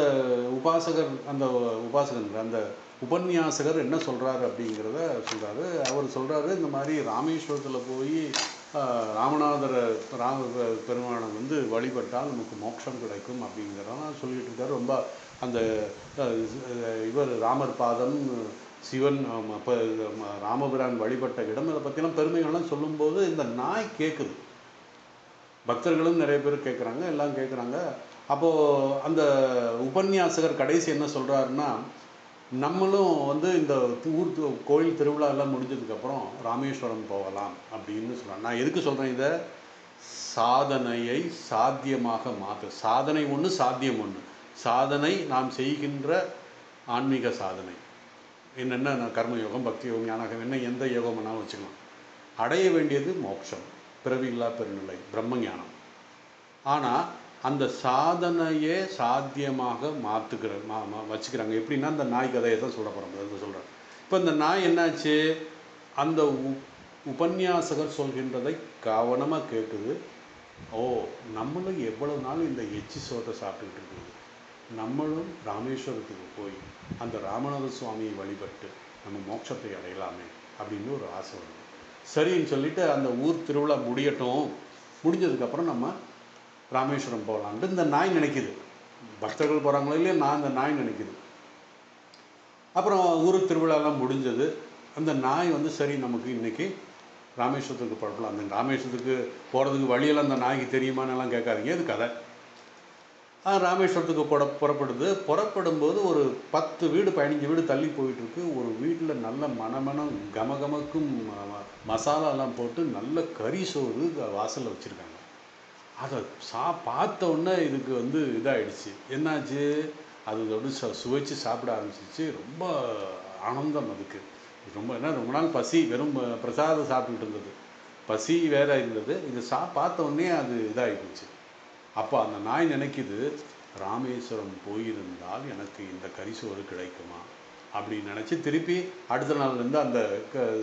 அந்த உபன்யாசகர் என்ன சொல்கிறாரு அப்படிங்கிறத சொல்கிறாரு. அவர் சொல்கிறாரு, இந்த மாதிரி ராமேஸ்வரத்தில் போய் ராமநாதர் பெருமானை வந்து வழிபட்டால் நமக்கு மோட்சம் கிடைக்கும் அப்படிங்கிறதெல்லாம் சொல்லிட்டு இருக்காரு. ரொம்ப அந்த இவர் ராமர் பாதம், சிவன் ராமபிரான் வழிபட்ட இடம், அதை பற்றிலாம் பெருமைகள்லாம் சொல்லும்போது இந்த நாய் கேட்குது. பக்தர்களும் நிறைய பேர் கேட்குறாங்க, எல்லாம் கேட்குறாங்க. அப்போது அந்த உபன்யாசகர் கடைசி என்ன சொல்கிறாருன்னா, நம்மளும் வந்து இந்த ஊர் கோயில் திருவிழா எல்லாம் முடிஞ்சதுக்கப்புறம் ராமேஸ்வரம் போகலாம் அப்படின்னு சொல்கிறாங்க. நான் எதுக்கு சொல்கிறேன் இதை? சாதனையை சாத்தியமாக மாற்று. சாதனை ஒன்று, சாத்தியம் ஒன்று. சாதனை நாம் செய்கின்ற ஆன்மீக சாதனை என்னென்ன, கர்மயோகம், பக்தி யோகம், ஞானகம், என்ன எந்த யோகம் வேணாலும் வச்சுக்கலாம். அடைய வேண்டியது மோட்சம், பிறவியில்லா பெருநிலை, பிரம்ம ஞானம். ஆனால் அந்த சாதனையே சாத்தியமாக வச்சுக்கிறாங்க. எப்படின்னா அந்த நாய் கதையை தான் சொல்ல போகிறோம், சொல்கிறேன். இப்போ இந்த நாய் என்னாச்சு, அந்த உபன்யாசகர் சொல்கின்றதை கவனமாக கேட்குது. ஓ, நம்மளும் எவ்வளவு நாள் இந்த எச்சி சோத்தை சாப்பிட்டுக்கிட்டு இருக்குது, நம்மளும் ராமேஸ்வரத்துக்கு போய் அந்த ராமநாத சுவாமியை வழிபட்டு நம்ம மோட்சத்தை அடையலாமே அப்படின்னு ஒரு ஆசை வருது. சரின்னு சொல்லிட்டு அந்த ஊர் திருவிழா முடியட்டும், முடிஞ்சதுக்கப்புறம் நம்ம ராமேஸ்வரம் போகலான்ட்டு இந்த நாய் நினைக்குது. பக்தர்கள் போகிறாங்களோ இல்லையா, நான் இந்த நாய் நினைக்குது. அப்புறம் ஊர் திருவிழாலாம் முடிஞ்சது. அந்த நாய் வந்து சரி நமக்கு இன்றைக்கி ராமேஸ்வரத்துக்கு புறப்படலாம். அந்த ராமேஸ்வரத்துக்கு போகிறதுக்கு வழியெல்லாம் அந்த நாய்க்கு தெரியுமானெல்லாம் கேட்காதீங்க, இது கதை. ராமேஸ்வரத்துக்கு புறப்படுது. புறப்படும்போது ஒரு 10 வீடு 15 வீடு தள்ளி போயிட்டுருக்கு. ஒரு வீட்டில் நல்ல மணமணம் கமகமக்கும் மசாலாலாம் போட்டு நல்ல கறி சோறு வாசலில் வச்சுருக்காங்க. அதை பார்த்த உடனே இதுக்கு வந்து இதாகிடுச்சு. என்னாச்சு, அது சுவைச்சு சாப்பிட ஆரம்பிச்சிச்சு. ரொம்ப ஆனந்தம் அதுக்கு. ரொம்ப நாள் பசி, வெறும் பிரசாதம் சாப்பிட்டுட்டு இருந்தது, பசி வேற இருந்தது. இது பார்த்த உடனே அது இதாகிடுச்சு. அப்போ அந்த நாய் நினைக்குது, ராமேஸ்வரம் போயிருந்தால் எனக்கு இந்த கறிசோறு கிடைக்குமா அப்படின்னு நினச்சி திருப்பி அடுத்த நாள்லேருந்து அந்த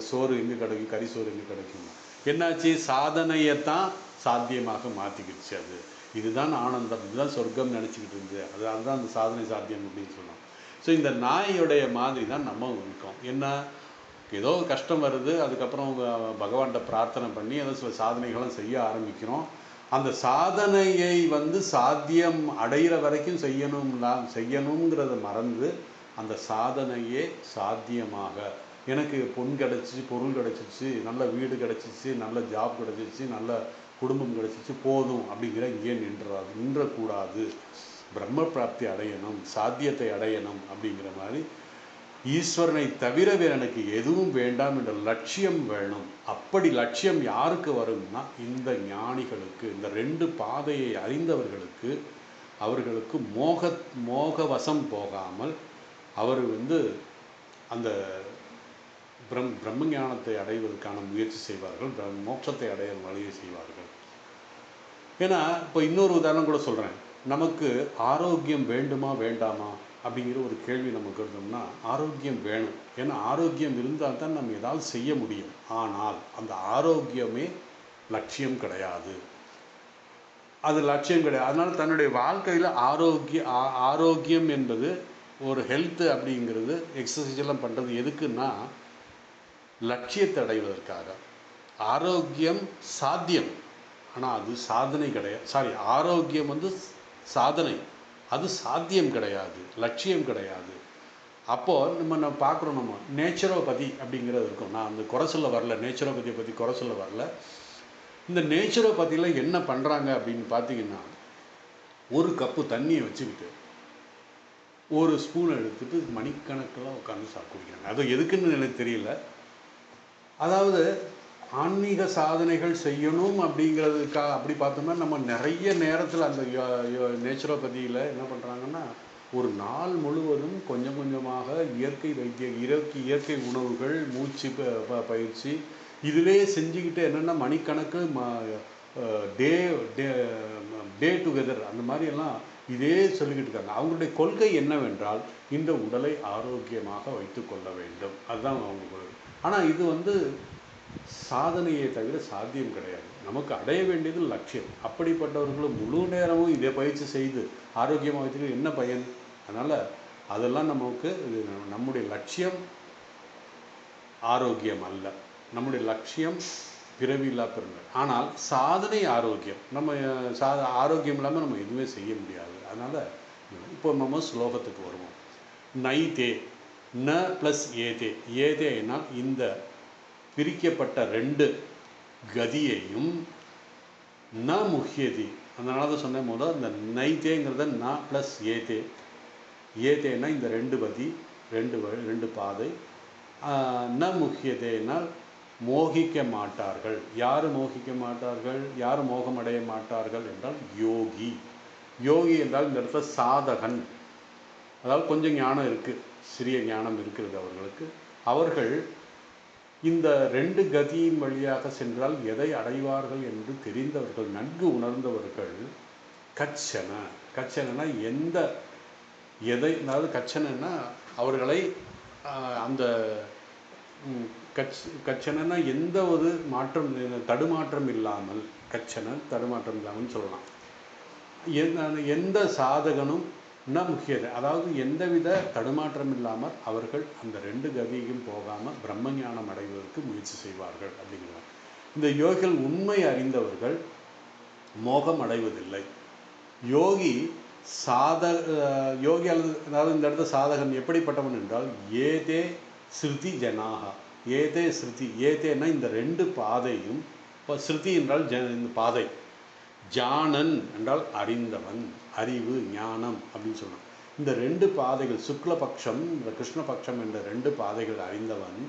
சோறு எங்கே கிடைக்கும், கறிசோறு எங்கே கிடைக்கும். என்னாச்சு, சாதனையைத்தான் சாத்தியமாக மாற்றிக்கிடுச்சு. அது இதுதான் ஆனந்தம், இதுதான் சொர்க்கம் நினச்சிக்கிட்டு இருந்தது. அதனால தான் அந்த சாதனை சாத்தியம் அப்படின்னு சொன்னோம். ஸோ இந்த நாயுடைய மாதிரி தான் நம்ம இருக்கோம். என்ன, ஏதோ கஷ்டம் வருது, அதுக்கப்புறம் பகவான்கிட்ட பிரார்த்தனை பண்ணி ஏதோ சில சாதனைகளும் செய்ய ஆரம்பிக்கிறோம். அந்த சாதனையை வந்து சாத்தியம் அடைகிற வரைக்கும் செய்யணுங்கிறத மறந்து அந்த சாதனையே சாத்தியமாக, எனக்கு பொன் கிடச்சிச்சு, பொருள் கிடச்சிச்சு, நல்ல வீடு கிடச்சிச்சு, நல்ல ஜாப் கிடச்சிச்சு, நல்ல குடும்பம் கிடச்சிச்சு, போதும் அப்படிங்கிற இங்கே நின்றக்கூடாது. பிரம்ம பிராப்தி அடையணும், சாத்தியத்தை அடையணும் அப்படிங்கிற மாதிரி ஈஸ்வரனை தவிர வேறு எனக்கு எதுவும் வேண்டாம் என்ற லட்சியம் வேணும். அப்படி லட்சியம் யாருக்கு வரும்னா, இந்த ஞானிகளுக்கு, இந்த 2 பாதையை அறிந்தவர்களுக்கு, அவர்களுக்கு மோகவசம் போகாமல் அவர் வந்து அந்த பிரம்ம ஞானத்தை அடைவதற்கான முயற்சி செய்வார்கள், மோட்சத்தை அடைய வழியை செய்வார்கள். ஏன்னா இப்போ இன்னொரு உதாரணம் கூட சொல்கிறேன். நமக்கு ஆரோக்கியம் வேண்டுமா வேண்டாமா அப்படிங்கிற ஒரு கேள்வி நமக்கு இருந்தோம்னா, ஆரோக்கியம் வேணும். ஏன்னா ஆரோக்கியம் இருந்தால் தான் நம்ம ஏதாவது செய்ய முடியும். ஆனால் அந்த ஆரோக்கியமே லட்சியம் கிடையாது, அது லட்சியம் கிடையாது. அதனால் தன்னுடைய வாழ்க்கையில் ஆரோக்கியம் என்பது ஒரு ஹெல்த்து அப்படிங்கிறது, எக்ஸசைஸ் எல்லாம் பண்ணுறது எதுக்குன்னா லட்சியத்தை அடைவதற்காக. ஆரோக்கியம் சாத்தியம், ஆனால் அது சாதனை கிடையாது. ஆரோக்கியம் வந்து சாதனை, அது சாத்தியம் கிடையாது, லட்சியம் கிடையாது. அப்போது நம்ம பார்க்குறோம், நம்ம நேச்சுரோபதி அப்படிங்கிறது இருக்கும். நான் அந்த குறை சொல்ல வரல, நேச்சுரோபதியை பற்றி குறை சொல்ல வரல. இந்த நேச்சுரோபதியில் என்ன பண்ணுறாங்க அப்படின்னு பார்த்தீங்கன்னா, ஒரு கப்பு தண்ணியை வச்சுக்கிட்டு ஒரு ஸ்பூன் எடுத்துகிட்டு மணிக்கணக்கில் உட்காந்து குடிக்கிறாங்க. அது எதுக்குன்னு எனக்கு தெரியல. அதாவது ஆன்மீக சாதனைகள் செய்யணும் அப்படிங்கிறதுக்காக அப்படி பார்த்தோம்னா, நம்ம நிறைய நேரத்தில் அந்த நேச்சுரோபதியில் என்ன பண்ணுறாங்கன்னா, ஒரு நாள் முழுவதும் கொஞ்சம் கொஞ்சமாக இயற்கை உணவுகள், மூச்சு பயிற்சி இதிலே செஞ்சுக்கிட்டு என்னென்னா மணிக்கணக்கு டே டுகெதர் அந்த மாதிரியெல்லாம் இதே சொல்லிக்கிட்டு இருக்காங்க. அவங்களுடைய கொள்கை என்னவென்றால், இந்த உடலை ஆரோக்கியமாக வைத்து கொள்ள வேண்டும், அதுதான் அவங்க கொள்கை. ஆனால் இது வந்து சாதனையை தவிர சாத்தியம் கிடையாது. நமக்கு அடைய வேண்டியது லட்சியம். அப்படிப்பட்டவர்களும் முழு நேரமும் இதை பயிற்சி செய்து ஆரோக்கியமாக வச்சுக்க என்ன பயன்? அதனால் அதெல்லாம் நமக்கு நம்முடைய லட்சியம் ஆரோக்கியம் அல்ல. நம்முடைய லட்சியம் பிறவியில்லா பெருமை. ஆனால் சாதனை ஆரோக்கியம். நம்ம ஆரோக்கியம் இல்லாமல் நம்ம எதுவுமே செய்ய முடியாது. அதனால் இப்போ நம்ம ஸ்லோகத்துக்கு வருவோம். நைதே ந ப்ளஸ் ஏதே. ஏதேனால் இந்த பிரிக்கப்பட்ட ரெண்டு கதியையும் ந முக்கியதி. அதனால தான் சொன்னேன் போது இந்த நைதேங்கிறத ந ப்ளஸ் ஏதே. ஏதேனா இந்த ரெண்டு கதி, ரெண்டு பாதை. ந முக்கியதேனால் மோகிக்க மாட்டார்கள். யார் மோகிக்க மாட்டார்கள்? யார் மோகமடைய மாட்டார்கள் என்றால் யோகி. யோகி என்றால் இந்த இடத்துல சாதகன். அதாவது கொஞ்சம் ஞானம் இருக்குது, சிறிய ஞானம் இருக்கிறது அவர்களுக்கு. அவர்கள் இந்த ரெண்டு கதியின் வழியாக சென்றால் எதை அடைவார்கள் என்று தெரிந்தவர்கள், நன்கு உணர்ந்தவர்கள். கச்சன. கச்சனா எதை, அதாவது கச்சனா அவர்களை அந்த கச்சனா எந்த ஒரு மாற்றம், தடுமாற்றம் இல்லாமல், தடுமாற்றம் இல்லாமல் சொல்லலாம். எந்த சாதகனும் ந முக்கியது, அதாவது எந்தவித தடுமாற்றம் இல்லாமல் அவர்கள் அந்த ரெண்டு கதியும் போகாமல் பிரம்ம ஞானம் அடைவதற்கு முயற்சி செய்வார்கள் அப்படிங்கிறார். இந்த யோகிகள் உண்மை அறிந்தவர்கள் மோகம் அடைவதில்லை. யோகி யோகி அதாவது இந்த இடத்துல சாதகன் எப்படிப்பட்டவன் என்றால் ஏதே ஸ்ருதி ஜனாக. ஏதே ஸ்ருதி. ஏதேன்னா இந்த ரெண்டு பாதையும். இப்போ ஸ்ருதி என்றால் இந்த பாதை. ஜானன் என்றால் அறிந்தவன், அறிவு, ஞானம் அப்படின்னு சொல்லணும். இந்த ரெண்டு பாதைகள், சுக்லபக்ஷம் இந்த கிருஷ்ணபக்ஷம் என்ற ரெண்டு பாதைகள் அறிந்தவன்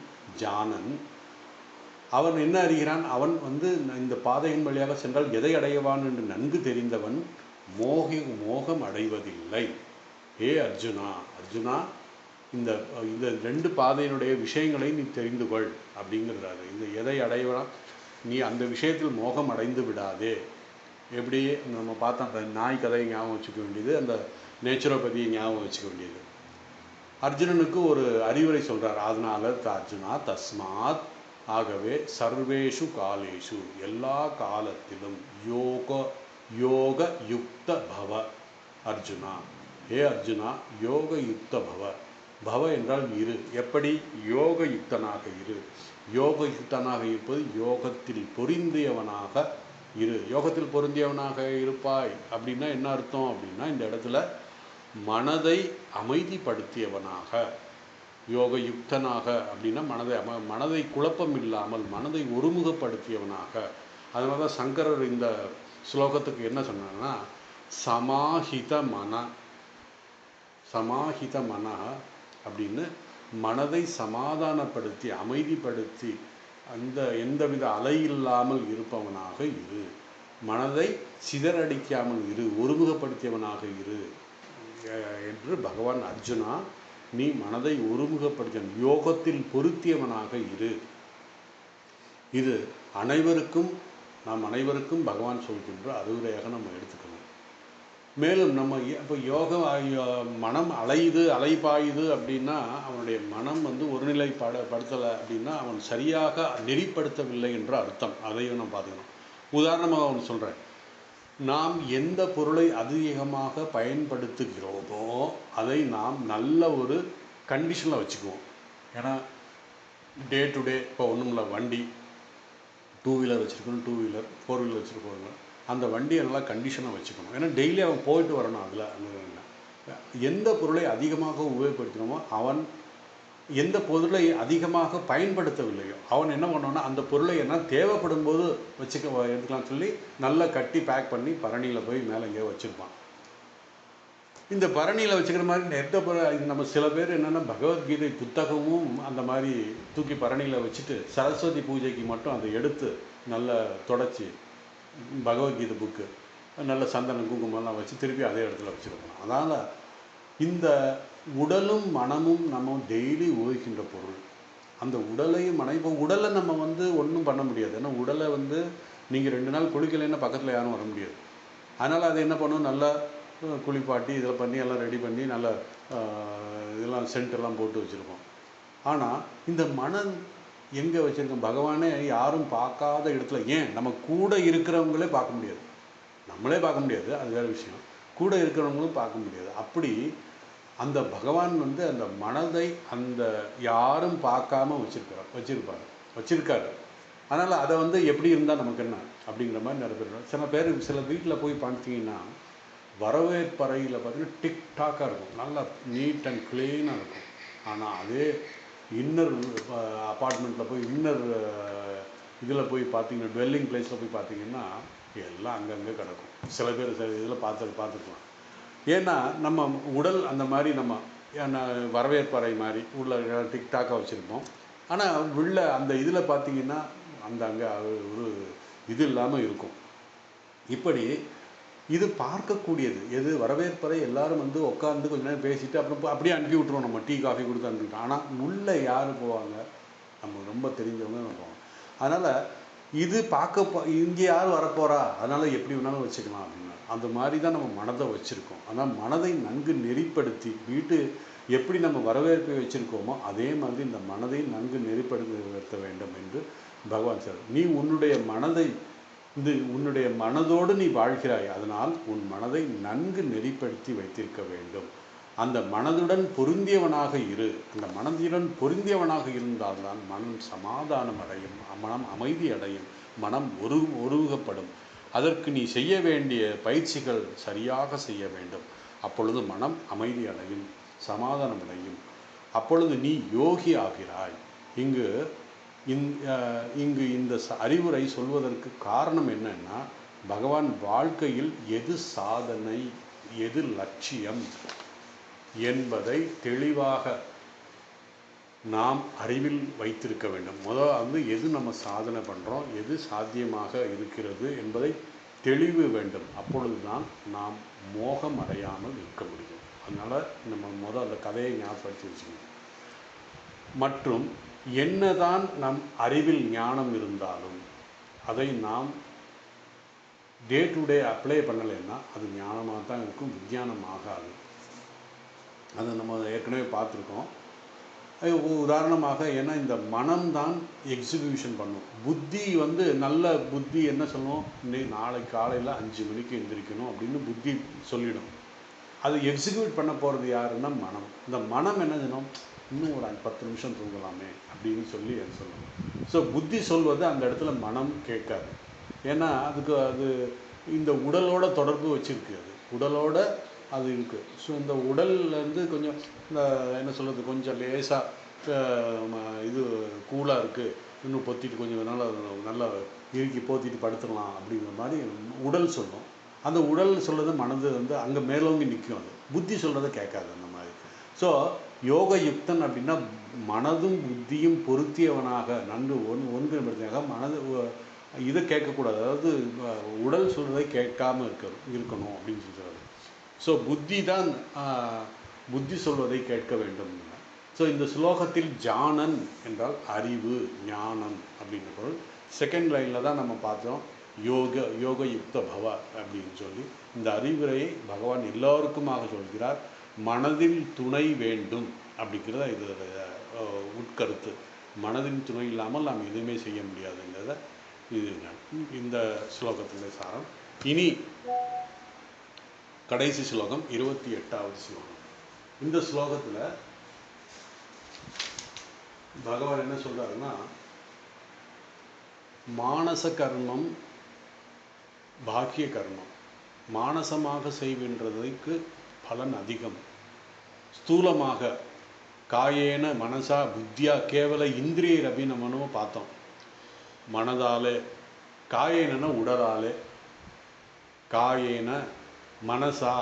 ஜானன். அவன் என்ன அறிகிறான்? அவன் இந்த பாதையின் வழியாக சென்றால் எதை அடையவான் என்று நன்கு தெரிந்தவன் மோகம் அடைவதில்லை. ஏ அர்ஜுனா, அர்ஜுனா இந்த ரெண்டு பாதையினுடைய விஷயங்களை நீ தெரிந்து கொள் அப்படிங்கிறாரு. இந்த எதை அடையவான், நீ அந்த விஷயத்தில் மோகம் அடைந்து விடாதே. எப்படி நம்ம பார்த்தோம், நாய் கதையை ஞாபகம் வச்சுக்க வேண்டியது, அந்த நேச்சுரோபதியை ஞாபகம் வச்சுக்க வேண்டியது. அர்ஜுனனுக்கு ஒரு அறிவுரை சொல்கிறார். அதனால அர்ஜுனா தஸ்மாத், ஆகவே சர்வேஷு காலேஷு எல்லா காலத்திலும் யோக யுக்த பவ அர்ஜுனா. ஏ அர்ஜுனா யோக யுக்த பவ. பவ என்றால் இரு. எப்படி? யோக யுக்தனாக இரு. யோக யுக்தனாக இருப்பது யோகத்தில் பொருந்தியவனாக இரு. யோகத்தில் பொருந்தியவனாக இருப்பாய் அப்படின்னா என்ன அர்த்தம் அப்படின்னா, இந்த இடத்துல மனதை அமைதிப்படுத்தியவனாக, யோக யுக்தனாக அப்படின்னா மனதை குழப்பம் இல்லாமல் மனதை ஒருமுகப்படுத்தியவனாக. அதனால தான் சங்கரர் இந்த ஸ்லோகத்துக்கு என்ன சொன்னாங்கன்னா, சமாஹித மன அப்படின்னு மனதை சமாதானப்படுத்தி அமைதிப்படுத்தி எந்தவித அலை இல்லாமல் இருப்பவனாக இரு. மனதை சிதறடிக்காமல் இரு, ஒருமுகப்படுத்தியவனாக இரு என்று பகவான். அர்ஜுனா நீ மனதை ஒருமுகப்படுத்த யோகத்தில் பொருத்தியவனாக இரு. இது நாம் அனைவருக்கும் பகவான் சொல்கின்ற அறிவுரையாக நம்ம எடுத்துக்கணும். மேலும் நம்ம இப்போ மனம் அலைபாயுது அப்படின்னா, அவனுடைய மனம் ஒருநிலைப்படுத்தலை அப்படின்னா அவன் சரியாக நெறிப்படுத்தவில்லை என்ற அர்த்தம். அதையும் நம்ம பார்த்துக்கணும். உதாரணமாக அவன் சொல்கிறேன், நாம் எந்த பொருளை அதிகமாக பயன்படுத்துகிறோமோ அதை நாம் நல்ல ஒரு கண்டிஷனில் வச்சுக்குவோம். ஏன்னா டே டு டே இப்போ ஒன்றும் இல்லை, வண்டி 2 வீலர் வச்சுருக்கணும், 2 வீலர் 4 வீலர் வச்சுருக்கோங்க, அந்த வண்டியை நல்லா கண்டிஷனாக வச்சுக்கணும். ஏன்னா டெய்லி அவன் போயிட்டு வரணும். அதில் எந்த பொருளை அதிகமாக உபயோகப்படுத்தினோமோ, அவன் எந்த பொருளை அதிகமாக பயன்படுத்தவில்லையோ அவன் என்ன பண்ணோன்னா, அந்த பொருளை என்ன தேவைப்படும் போது எடுத்துக்கலாம் சொல்லி நல்லா கட்டி பேக் பண்ணி பரணியில் போய் மேலே எங்கேயோ வச்சுருப்பான். இந்த பரணியில் வச்சுக்கிற மாதிரி நம்ம சில பேர் என்னென்னா, பகவத்கீதை புத்தகமும் அந்த மாதிரி தூக்கி பரணியில் வச்சுட்டு சரஸ்வதி பூஜைக்கு மட்டும் அதை எடுத்து நல்லா தொடச்சி பகவத்கீதை புக்கு நல்ல சந்தனம் குங்குமம்லாம் வச்சு திருப்பி அதே இடத்துல வச்சுருக்கணும். அதனால் இந்த உடலும் மனமும் நம்ம டெய்லி உபயோகிக்கின்ற பொருள். அந்த உடலையும் இப்போ உடலை நம்ம ஒன்றும் பண்ண முடியாது. ஏன்னா உடலை நீங்கள் 2 நாள் குளிக்கலைன்னா பக்கத்தில் யாரும் வர முடியாது. அதனால் அதை என்ன பண்ணணும், நல்லா குளிப்பாட்டி இதில் பண்ணி எல்லாம் ரெடி பண்ணி நல்லா இதெல்லாம் சென்டெல்லாம் போட்டு வச்சுருக்கோம். ஆனால் இந்த மனம் எங்கே வச்சுருக்கோம்? பகவானே யாரும் பார்க்காத இடத்துல. ஏன் நம்ம கூட இருக்கிறவங்களே பார்க்க முடியாது, நம்மளே பார்க்க முடியாது, அது வேறு விஷயம். கூட இருக்கிறவங்களும் பார்க்க முடியாது. அப்படி அந்த பகவான் அந்த மனதை யாரும் பார்க்காம வச்சிருக்காரு. அதனால் அதை வந்து எப்படி இருந்தால் நமக்கு என்ன அப்படிங்கிற மாதிரி நிறைய பேர் சில வீட்டில் போய் பார்த்தீங்கன்னா வரவேற்பறையில் பார்த்தீங்கன்னா டிக்டாக்காக இருக்கும், நல்லா நீட் அண்ட் க்ளீனாக இருக்கும். ஆனால் அதே இன்னர் அப்பார்ட்மெண்ட்டில் போய் இன்னர் இதில் போய் பார்த்தீங்கன்னா டுவெல்லிங் பிளேஸில் போய் பார்த்தீங்கன்னா எல்லாம் அங்கங்கே கிடக்கும். சில பேர் சில இதில் பார்த்துக்கலாம். ஏன்னா நம்ம உடல் அந்த மாதிரி நம்ம வரவேற்பறை மாதிரி உள்ள டிக்டாக்காக வச்சுருப்போம். ஆனால் உள்ள அந்த இதில் பார்த்தீங்கன்னா அங்கே ஒரு இது இல்லாமல் இருக்கும். இப்படி இது பார்க்கக்கூடியது எது வரவேற்பறை. எல்லாரும் வந்து உட்காந்து கொஞ்ச நேரம் பேசிட்டு அப்புறம் அப்படியே அனுப்பி விட்ருவோம், நம்ம டீ காஃபி கொடுத்து அனுப்பிவிட்டோம். ஆனால் உள்ளே யார் போவாங்க? நம்ம ரொம்ப தெரிஞ்சவங்க நம்ம போவாங்க. அதனால் இது இங்கே யார் வரப்போகிறா, அதனால் எப்படி வேணாலும் வச்சுக்கலாம் அப்படின்னு அந்த மாதிரி தான் நம்ம மனதை வச்சுருக்கோம். ஆனால் மனதை நன்கு நெறிப்படுத்தி எப்படி நம்ம வரவேற்பை வச்சுருக்கோமோ அதே மாதிரி இந்த மனதை நன்கு நெறிப்படுத்த வேண்டும் என்று பகவான் சார். நீ உன்னுடைய மனதோடு நீ வாழ்கிறாய், அதனால் உன் மனதை நன்கு நெறிப்படுத்தி வைத்திருக்க வேண்டும். அந்த மனதுடன் பொருந்தியவனாக இரு. அந்த மனதுடன் பொருந்தியவனாக இருந்தால்தான் மனம் சமாதானம் அடையும், மனம் அமைதி அடையும், மனம் ஒருமுகப்படும். அதற்கு நீ செய்ய வேண்டிய பயிற்சிகள் சரியாக செய்ய வேண்டும். அப்பொழுது மனம் அமைதி அடையும், சமாதானம் அடையும். அப்பொழுது நீ யோகி ஆகிறாய். இங்கு இந்த அறிவுரை சொல்வதற்கு காரணம் என்னன்னா, பகவான் வாழ்க்கையில் எது சாதனை எது லட்சியம் என்பதை தெளிவாக நாம் அறிவில் வைத்திருக்க வேண்டும். முதல் எது நம்ம சாதனை பண்ணுறோம், எது சாத்தியமாக இருக்கிறது என்பதை தெளிவு வேண்டும். அப்பொழுதுதான் நாம் மோகம் அடையாமல் இருக்க முடியும். அதனால் நம்ம அந்த கதையை ஞாபகப்படுத்தி வச்சுக்கணும். மற்றும் என்னதான் நம் அறிவில் ஞானம் இருந்தாலும் அதை நாம் டே டு டே அப்ளை பண்ணலைன்னா அது ஞானமாக தான் இருக்கும், விஞ்ஞானம் ஆகாது. அதை நம்ம ஏற்கனவே பார்த்துருக்கோம். உதாரணமாக ஏன்னா இந்த மனம்தான் எக்ஸிக்யூஷன் பண்ணும். புத்தி நல்ல புத்தி என்ன சொல்லும், நாளைக்கு காலையில் 5 மணிக்கு எழுந்திரிக்கணும் அப்படின்னு புத்தி சொல்லிடும். அது எக்ஸிக்யூட் பண்ண போகிறது யாருன்னா மனம். இந்த மனம் என்ன செய்யணும், இன்னும் ஒரு 10 நிமிஷம் தூங்கலாமே அப்படின்னு சொல்லி அது சொல்லணும். ஸோ புத்தி சொல்வது அந்த இடத்துல மனம் கேட்காது. ஏன்னா அது இந்த உடலோட தொடர்பு வச்சுருக்கு, அது உடலோட அது இருக்குது. ஸோ இந்த உடல்லேருந்து கொஞ்சம் இந்த என்ன சொல்கிறது, கொஞ்சம் லேசாக இது கூலாக இருக்குது, இன்னும் பொத்திட்டு கொஞ்சம் நல்லா இறுக்கி போத்திட்டு படுத்துடலாம் அப்படிங்கிற மாதிரி உடல் சொல்லும். அந்த உடல் சொல்கிறது மனது அங்கே மேலோங்கி நிற்கும். அது புத்தி சொல்கிறத கேட்காது அந்த மாதிரி. ஸோ யோக யுக்தன் அப்படின்னா மனதும் புத்தியும் பொருத்தியவனாக நன்கு ஒன்றுபடுத்தியாக மனது இதை கேட்கக்கூடாது. அதாவது உடல் சொல்கிறதை கேட்காமல் இருக்கணும் அப்படின்னு சொல்கிறாரு. ஸோ புத்தி சொல்வதை கேட்க வேண்டும். ஸோ இந்த ஸ்லோகத்தில் ஜானன் என்றால் அறிவு, ஞானம் அப்படின்ற பொருள். செகண்ட் லைனில் தான் நம்ம பார்த்தோம் யோக யுக்த பவ அப்படின்னு சொல்லி இந்த அறிவுரையை பகவான் எல்லோருக்குமாக சொல்கிறார். மனதில் துணை வேண்டும் அப்படிங்கிறத இதோடைய உட்கருத்து. மனதின் துணை இல்லாமல் நாம் எதுவுமே செய்ய முடியாதுங்கிறத இது இந்த ஸ்லோகத்தினுடைய சாரம். இனி கடைசி ஸ்லோகம் 28வது ஸ்லோகம். இந்த ஸ்லோகத்தில் பகவான் என்ன சொல்றாருன்னா, மானச கர்மம் பாக்கிய கர்மம். மானசமாக செய்கின்றதுக்கு பலன் அதிகம். ஸ்தூலமாக காயேன மனசா புத்தியா கேவல இந்திரிய அப்படின்னு நம்ம பார்த்தோம். மனதாலே, காயேன உடலாலே, காயேன மனசா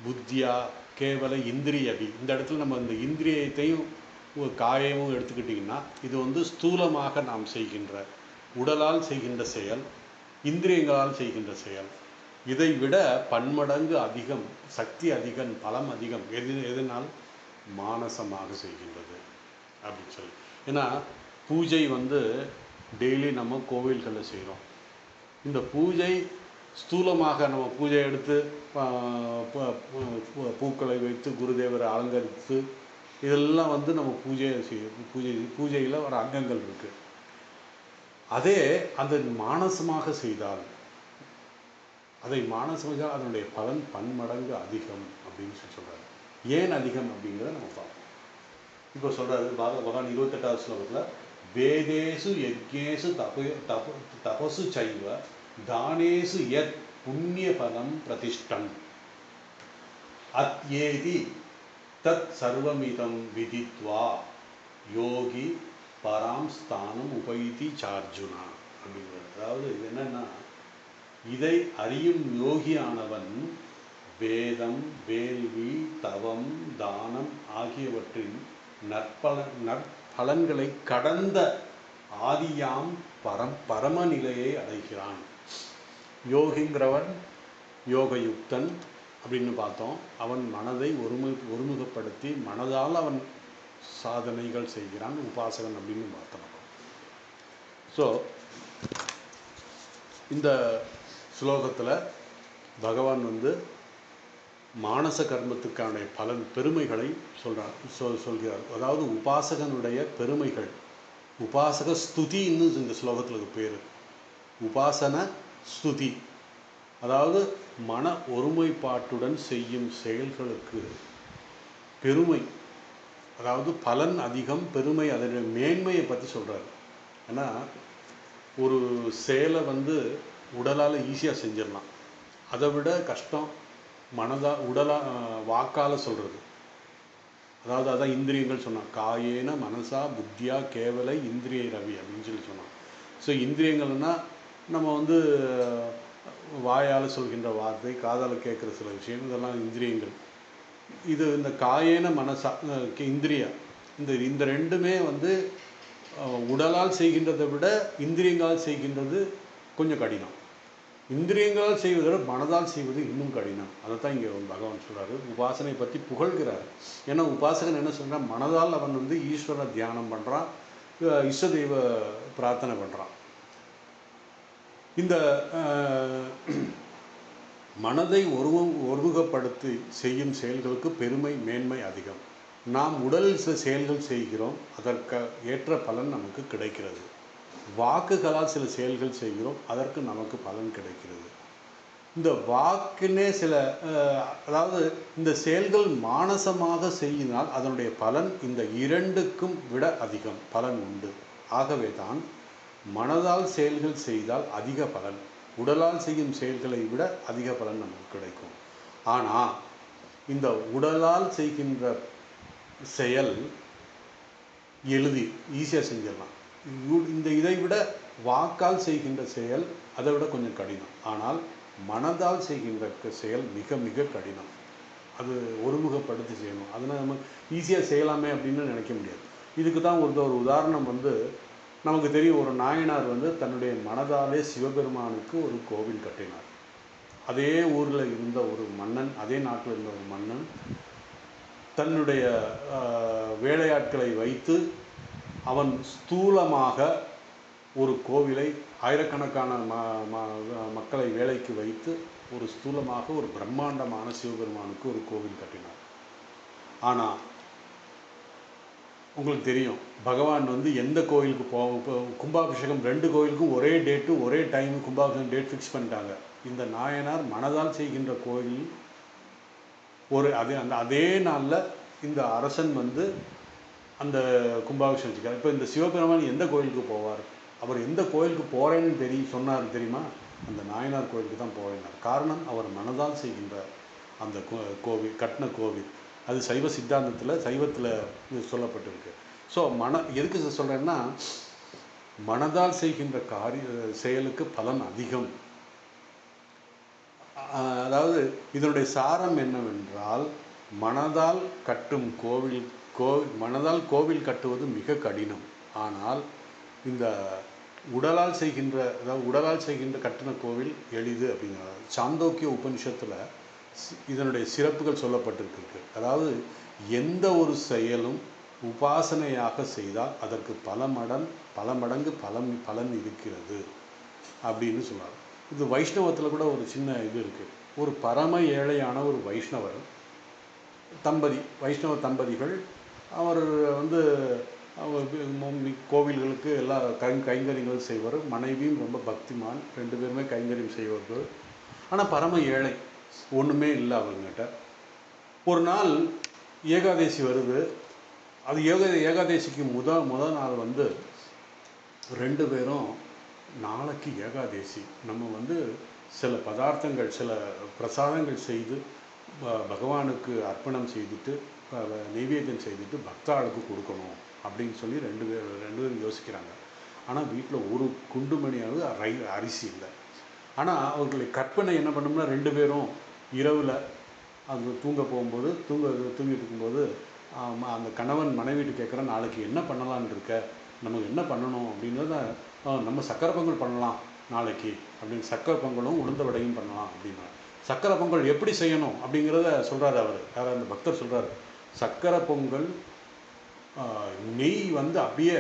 புத்தியா கேவல இந்திரியபி. இந்த இடத்துல நம்ம இந்த இந்திரியத்தையும் காயமும் எடுத்துக்கிட்டிங்கன்னா இது ஸ்தூலமாக நாம் செய்கின்ற உடலால் செய்கின்ற செயல், இந்திரியங்களால் செய்கின்ற செயல். இதை விட பன்மடங்கு அதிகம், சக்தி அதிகம், பலம் அதிகம் எதனால் மானசமாக செய்கின்றது அப்படின்னு சொல்லி. ஏன்னா பூஜை டெய்லி நம்ம கோவில்களில் செய்கிறோம். இந்த பூஜை ஸ்தூலமாக நம்ம பூஜை எடுத்து பூக்களை வைத்து குருதேவரை அலங்கரித்து இதெல்லாம் நம்ம பூஜையில் ஒரு அங்கங்கள் இருக்குது. அதே அதை மானசமாக செய்தால் அதனுடைய பலன் பன்மடங்கு அதிகம் அப்படின்னு சொல்கிறாரு. ஏன் அதிகம் அப்படிங்கிறத நம்ம பார்ப்போம். இப்போ சொல்கிறாரு பகவான் 28வது ஸ்லோகத்தில், வேதேஷு யஜ்ஞேஷு தபசு சைவ தானேஷு யத் புண்ணியபலம் பிரதிஷ்டம் அத்யேதி தத் சர்வமிதம் விதித்வா யோகி பராம் ஸ்தானம் உபைதி சார்ஜுனா அப்படிங்கிறது. அதாவது இது என்னன்னா, இதை அறியும் யோகியானவன் வேதம், வேள்வி, தவம், தானம் ஆகியவற்றின் நற்பலன்களை கடந்த ஆதியாம் பரமநிலையை அடைகிறான். யோகிங்கிறவன் யோகயுக்தன் அப்படின்னு பார்த்தோம். அவன் மனதை ஒருமுகப்படுத்தி மனதால் அவன் சாதனைகள் செய்கிறான், உபாசகன் அப்படின்னு பார்த்தோம். ஸோ இந்த ஸ்லோகத்தில் பகவான் மானச கர்மத்துக்கான பலன் பெருமைகளை சொல்கிறார். அதாவது உபாசகனுடைய பெருமைகள், உபாசக ஸ்துதின்னு இந்த ஸ்லோகத்தில் பேர். உபாசன ஸ்துதி, அதாவது மன ஒருமைப்பாட்டுடன் செய்யும் செயல்களுக்கு பெருமை, அதாவது பலன் அதிகம், பெருமை, அதனுடைய மேன்மையை பற்றி சொல்கிறார். ஏன்னா ஒரு செயலை உடலால் ஈஸியாக செஞ்சிடலாம், அதை விட கஷ்டம் வாக்கால் சொல்கிறது. அதாவது அதான் இந்திரியங்கள் சொன்னான், காயேன மனசா புத்தியா கேவலை இந்திரிய ரவி அப்படின்னு சொன்னான். ஸோ இந்திரியங்கள்னால் நம்ம வாயால் சொல்கின்ற வார்த்தை, காதால் கேட்குற சில விஷயம், இதெல்லாம் இந்திரியங்கள். இது இந்த காயேன மனசா இந்திரியா, இந்த ரெண்டுமே உடலால் செய்கின்றதை விட இந்திரியங்களால் செய்கின்றது கொஞ்சம் கடினம். இந்திரியங்களால் செய்வதை விட மனதால் செய்வது இன்னும் கடினம். அதைத்தான் இங்கே பகவான் சொல்கிறாரு. உபாசனை பற்றி புகழ்கிறார். ஏன்னா உபாசகன் என்ன சொல்கிறான், மனதால் அவன் ஈஸ்வர தியானம் பண்ணுறான், இஷ்ட தெய்வ பிரார்த்தனை பண்ணுறான். இந்த மனதை ஒருமுகப்படுத்தி செய்யும் செயல்களுக்கு பெருமை, மேன்மை அதிகம். நாம் உடலில் சில செயல்கள் செய்கிறோம், அதற்கு ஏற்ற பலன் நமக்கு கிடைக்கிறது. வாக்குகளால் சில செயல்கள் செய்கிறோம், அதற்கு நமக்கு பலன் கிடைக்கிறது. இந்த வாக்கினே அதாவது இந்த செயல்கள் மானசமாக செய்யினால் அதனுடைய பலன் இந்த இரண்டுக்கும் விட அதிகம் பலன் உண்டு. ஆகவே தான் மனதால் செயல்கள் செய்தால் அதிக பலன், உடலால் செய்யும் செயல்களை விட அதிக பலன் நமக்கு கிடைக்கும். ஆனால் இந்த உடலால் செய்கின்ற செயல் ஈஸியாக செஞ்சிடலாம். இதை விட வாக்கால் செய்கின்ற செயல் அதை விட கொஞ்சம் கடினம். ஆனால் மனதால் செய்கின்ற செயல் மிக மிக கடினம். அது ஒருமுகப்படுத்தி செய்யணும். அதனால் நம்ம ஈஸியாக செய்யலாமே அப்படின்னு நினைக்க முடியாது. இதுக்கு தான் ஒரு உதாரணம் நமக்கு தெரியும். ஒரு நாயனார் தன்னுடைய மனதாலே சிவபெருமானுக்கு ஒரு கோவில் கட்டினார். அதே ஊரில் இருந்த ஒரு மன்னன், அதே நாட்டில் இருந்த ஒரு மன்னன் தன்னுடைய வேலையாட்களை வைத்து அவன் ஸ்தூலமாக ஒரு கோவிலை, ஆயிரக்கணக்கான மக்களை வேலைக்கு வைத்து ஒரு ஸ்தூலமாக ஒரு பிரம்மாண்டமான சிவபெருமானுக்கு ஒரு கோவில் கட்டினார். ஆனால் உங்களுக்கு தெரியும், பகவான் எந்த கோவிலுக்கு கும்பாபிஷேகம் 2 கோவிலுக்கும் ஒரே டேட்டு, ஒரே டைம் கும்பாபிஷேகம் டேட் ஃபிக்ஸ் பண்ணிட்டாங்க. இந்த நாயனார் மனதால் செய்கின்ற கோவில் அதே நாளில் இந்த அரசன் அந்த கும்பாபிஷேகம் வச்சுக்கார். இப்போ இந்த சிவபெருமான் எந்த கோயிலுக்கு போவார்? அவர் எந்த கோயிலுக்கு போகிறேன்னு சொன்னார் தெரியுமா? அந்த நாயனார் கோயிலுக்கு தான் போகிறேன்னார். காரணம், அவர் மனதால் செய்கின்ற அந்த கோவில், கட்டின கோவில். அது சைவ சித்தாந்தத்தில், சைவத்தில் சொல்லப்பட்டிருக்கு. ஸோ எதுக்கு சொல்கிறேன்னா, மனதால் செய்கின்ற செயலுக்கு பலன் அதிகம். அதாவது இதனுடைய சாரம் என்னவென்றால், மனதால் கட்டும் மனதால் கோவில் கட்டுவது மிக கடினம். ஆனால் இந்த உடலால் செய்கின்ற கட்டின கோவில் எளிது அப்படிங்கிறார். சாந்தோக்கிய உபனிஷத்தில் இதனுடைய சிறப்புகள் சொல்லப்பட்டிருக்கு. அதாவது எந்த ஒரு செயலும் உபாசனையாக செய்தால் அதற்கு பல மடங்கு பலன் இருக்கிறது அப்படின்னு சொன்னார். இது வைஷ்ணவத்தில் கூட ஒரு சின்ன இது இருக்குது. ஒரு பரம ஏழையான ஒரு வைஷ்ணவர் வைஷ்ணவ தம்பதிகள், அவர் கோவில்களுக்கு எல்லா கைங்கரியங்களும் செய்வார். மனைவியும் ரொம்ப பக்திமான், 2 பேருமே கைங்கரியம் செய்வார்கள். ஆனால் பரம ஏழை, ஒன்றுமே இல்லை அவங்ககிட்ட. ஒரு நாள் ஏகாதேசி வருது. அது ஏகாதேசிக்கு முதல் நாள் ரெண்டு பேரும் நாளைக்கு ஏகாதேசி நம்ம வந்து சில பதார்த்தங்கள் சில பிரசாதங்கள் செய்து பகவானுக்கு அர்ப்பணம் செய்துட்டு நெய்வேத்தியம் செய்துட்டு பக்தாளுக்கு கொடுக்கணும் அப்படின்னு சொல்லி ரெண்டு பேரும் யோசிக்கிறாங்க. ஆனால் வீட்டில் ஒரு குண்டுமணியாவது அரிசி இல்லை. ஆனால் அவர்களுடைய கற்பனை என்ன பண்ணோம்னா, ரெண்டு பேரும் இரவில் அது தூங்க போகும்போது தூங்கிட்டு இருக்கும்போது அந்த கணவன் மனைவிட்டு கேட்குற, நாளைக்கு என்ன பண்ணலான்னு இருக்க, நமக்கு என்ன பண்ணணும் அப்படின்றத, நம்ம சக்கரை பொங்கல் பண்ணலாம் நாளைக்கு அப்படின்னு. சக்கரை பொங்கலும் உளுந்த வடையும் பண்ணலாம் அப்படின்னா, சக்கரை பொங்கல் எப்படி செய்யணும் அப்படிங்கிறத சொல்கிறார் அவர். யார்? அந்த பக்தர் சொல்கிறார், சக்கரை பொங்கல் நெய் வந்து அப்படியே,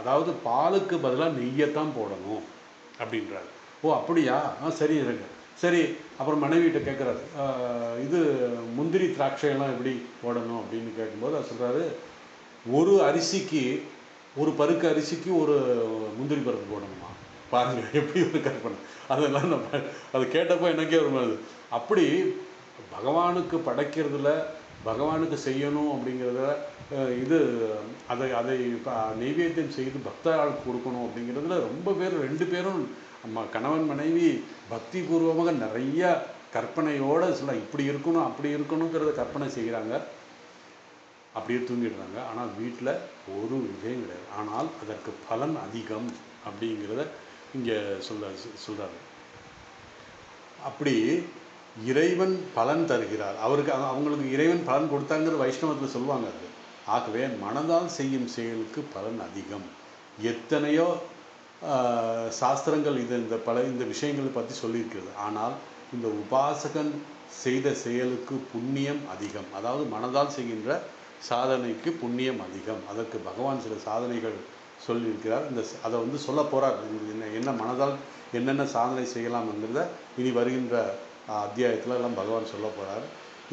அதாவது பாலுக்கு பதிலாக நெய்யத்தான் போடணும் அப்படின்றாரு. ஓ அப்படியா, சரி இருங்க சரி. அப்புறம் மனைவிட்ட கேட்குறாரு, இது முந்திரி திராட்சையெல்லாம் எப்படி போடணும் அப்படின்னு கேட்கும்போது அவர் சொல்கிறாரு, ஒரு அரிசிக்கு, ஒரு பருக்கு அரிசிக்கு ஒரு முந்திரி பருப்பு போடணுமா. பாருங்கள் எப்படி ஒரு கற்பனை. அதெல்லாம் நம்ம அது கேட்டப்போ எனக்கே ஒரு மாதிரி. அப்படி பகவானுக்கு படைக்கிறதுல, பகவானுக்கு செய்யணும் அப்படிங்கிறத, இது அதை நெய்வேத்தியம் செய்து பக்தர்களுக்கு கொடுக்கணும் அப்படிங்கிறதுல ரொம்ப பேர், ரெண்டு பேரும் கணவன் மனைவி பக்தி பூர்வமாக நிறைய கற்பனையோடு சொல்ல, இப்படி இருக்கணும் அப்படி இருக்கணுங்கிறத கற்பனை செய்கிறாங்க. அப்படியே தூங்கிடுறாங்க. ஆனால் வீட்டில் ஒரு விஷயம் கிடையாது. ஆனால் அதற்கு பலன் அதிகம் அப்படிங்கிறத இங்கே சொல்கிறாரு. அப்படி இறைவன் பலன் தருகிறார். அவங்களுக்கு இறைவன் பலன் கொடுத்தாங்கிறது வைஷ்ணவத்தில் சொல்லுவாங்க. அது ஆகவே மனதால் செய்யும் செயலுக்கு பலன் அதிகம். எத்தனையோ சாஸ்திரங்கள் இந்த விஷயங்களை பற்றி சொல்லியிருக்கிறது. ஆனால் இந்த உபாசகன் செய்த செயலுக்கு புண்ணியம் அதிகம். அதாவது மனதால் செய்கின்ற சாதனைக்கு புண்ணியம் அதிகம். அதற்கு பகவான் சில சாதனைகள் சொல்லியிருக்கிறார். அதை வந்து சொல்ல போகிறார். என்ன மனதால் என்னென்ன சாதனை செய்யலாம்ங்கிறத இனி வருகின்ற அத்தியாயத்தில் எல்லாம் பகவான் சொல்ல போகிறார்.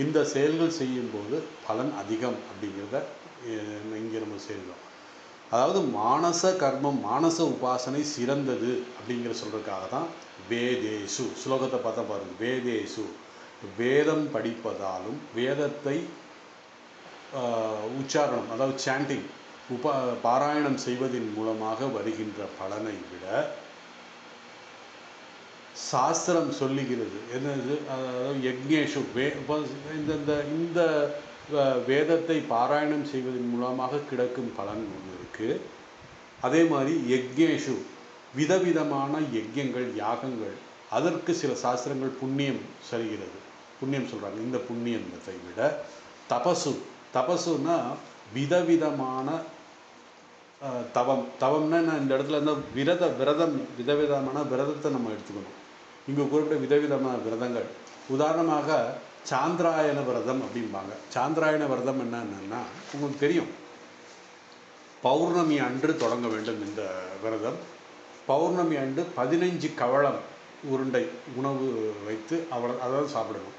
இந்த செயல்கள் செய்யும்போது பலன் அதிகம் அப்படிங்கிறத இங்கே நம்ம செய்யலாம். அதாவது மானச கர்மம், மானச உபாசனை சிறந்தது அப்படிங்கிற சொல்கிறதுக்காக தான் வேதேசு ஸ்லோகத்தை பார்த்தா பாருங்கள். வேதேசு, வேதம் படிப்பதாலும் வேதத்தை உச்சாரணம், அதாவது சாண்டிங், பாராயணம் செய்வதன் மூலமாக வருகின்ற பலனை விட சாஸ்திரம் சொல்லுகிறது என்னது, அதாவது யக்ஞேஷு, இந்த வேதத்தை பாராயணம் செய்வதன் மூலமாக கிடைக்கும் பலன் ஒன்று இருக்குது. அதே மாதிரி யக்ஞேஷு, விதவிதமான யஜ்யங்கள் யாகங்கள், அதற்கு சில சாஸ்திரங்கள் புண்ணியம் சரிகிறது, புண்ணியம் சொல்கிறாங்க. இந்த புண்ணியத்தை விட தபசுன்னா விதவிதமான தவம்னா இந்த இடத்துல இந்த விரதம் விதவிதமான விரதத்தை நம்ம எடுத்துக்கணும். இங்கே குறிப்பிட்ட விதவிதமான விரதங்கள், உதாரணமாக சாந்திராயண விரதம் அப்படிம்பாங்க. சாந்திராயண விரதம் என்னன்னா உங்களுக்கு தெரியும், பௌர்ணமி அன்று தொடங்க வேண்டும் இந்த விரதம். பௌர்ணமி அன்று 15 கவளம் உருண்டை உணவு வைத்து அதாவது சாப்பிடணும்.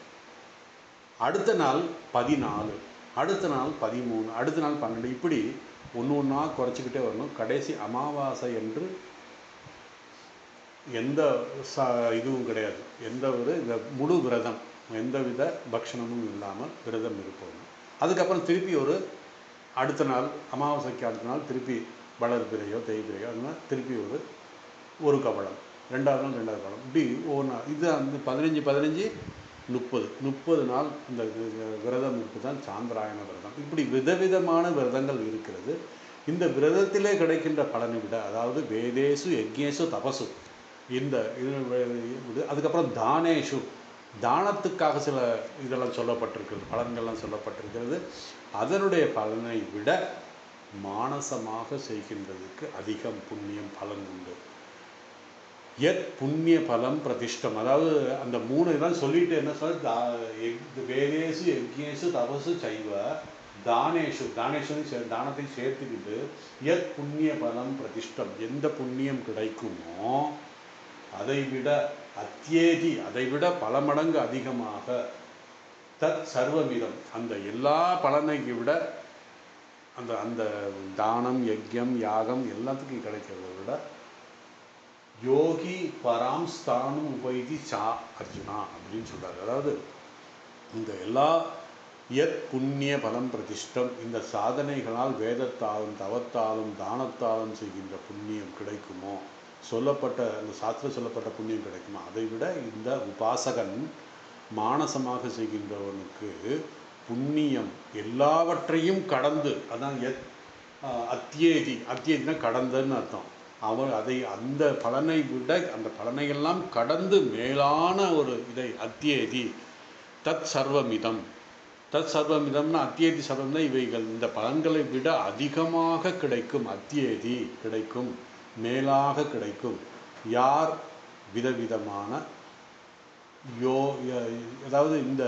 அடுத்த நாள் 14, அடுத்த நாள் 13, அடுத்த நாள் 12, இப்படி ஒன்று ஒன்றா குறைச்சிக்கிட்டே வரணும். கடைசி அமாவாசை என்று எந்த இதுவும் கிடையாது, எந்த ஒரு முழு விரதம், எந்தவித பக்ஷணமும் இல்லாமல் விரதம் இருப்போம். அதுக்கப்புறம் திருப்பி அடுத்த நாள் அமாவாசைக்கு அடுத்த நாள் திருப்பி வளர்பிறையோ தேய்பிறையோ அதனால் திருப்பி ஒரு கவளம், ரெண்டாவது நாள் 2வது கவளம், இப்படி ஒவ்வொன்றா. இது அந்த 15 30 நாள் இந்த விரதம் இருக்குது தான் சாந்திராயண விரதம். இப்படி விதவிதமான விரதங்கள் இருக்கிறது. இந்த விரதத்திலே கிடைக்கின்ற பலனை விட, அதாவது வேதேசு யக்ஞேசு தபசு, இந்த இது அதுக்கப்புறம் தானேஷு, தானத்துக்காக சில இதெல்லாம் சொல்லப்பட்டிருக்கிறது, பலன்கள்லாம் சொல்லப்பட்டிருக்கிறது. அதனுடைய பலனை விட மானசமாக செய்கின்றதுக்கு அதிகம் புண்ணியம் பலன் உண்டு. எத் புண்ணிய பலம் பிரதிஷ்டம், அதாவது அந்த 3 இதெல்லாம் சொல்லிட்டு என்ன சொல்ல, வேதேசு யக்ஞேசு தபசு சைவ தானேஷு, தானத்தையும் சேர்த்துக்கிட்டு எத் புண்ணிய பலம் பிரதிஷ்டம், எந்த புண்ணியம் கிடைக்குமோ அதை விட அத்தியேதி, அதை விட பல மடங்கு அதிகமாக தத் சர்வமிதம், அந்த எல்லா பலனைக்கு விட அந்த தானம் யஜ்யம் யாகம் எல்லாத்துக்கும் கிடைக்கிறத விட யோகி பராம் ஸ்தானம் உபைதி சா அர்ஜுனா அப்படின்னு சொல்கிறார். அதாவது இந்த எல்லா யத் புண்ணிய பலம் பிரதிஷ்டம், இந்த சாதனைகளால் வேதத்தாலும் தவத்தாலும் தானத்தாலும் செய்கின்ற புண்ணியம் கிடைக்குமோ, சொல்லப்பட்ட அந்த சாஸ்திரம் சொல்லப்பட்ட புண்ணியம் கிடைக்குமோ, அதை விட இந்த உபாசகன் மானசமாக செய்கின்றவனுக்கு புண்ணியம் எல்லாவற்றையும் கடந்து, அதான் அத்தியேதினா கடந்தன்னு அர்த்தம். அவன் அதை அந்த பலனை விட அந்த பலனையெல்லாம் கடந்து மேலான ஒரு இதை அத்தியேதி தத் சர்வமிதம். தத் சர்வமிதம்னா அத்தியேதி சர்வம்னா இவைகள் இந்த பலன்களை விட அதிகமாக கிடைக்கும், அத்தியேதி கிடைக்கும், மேலாக கிடைக்கும். யார் விதவிதமான அதாவது இந்த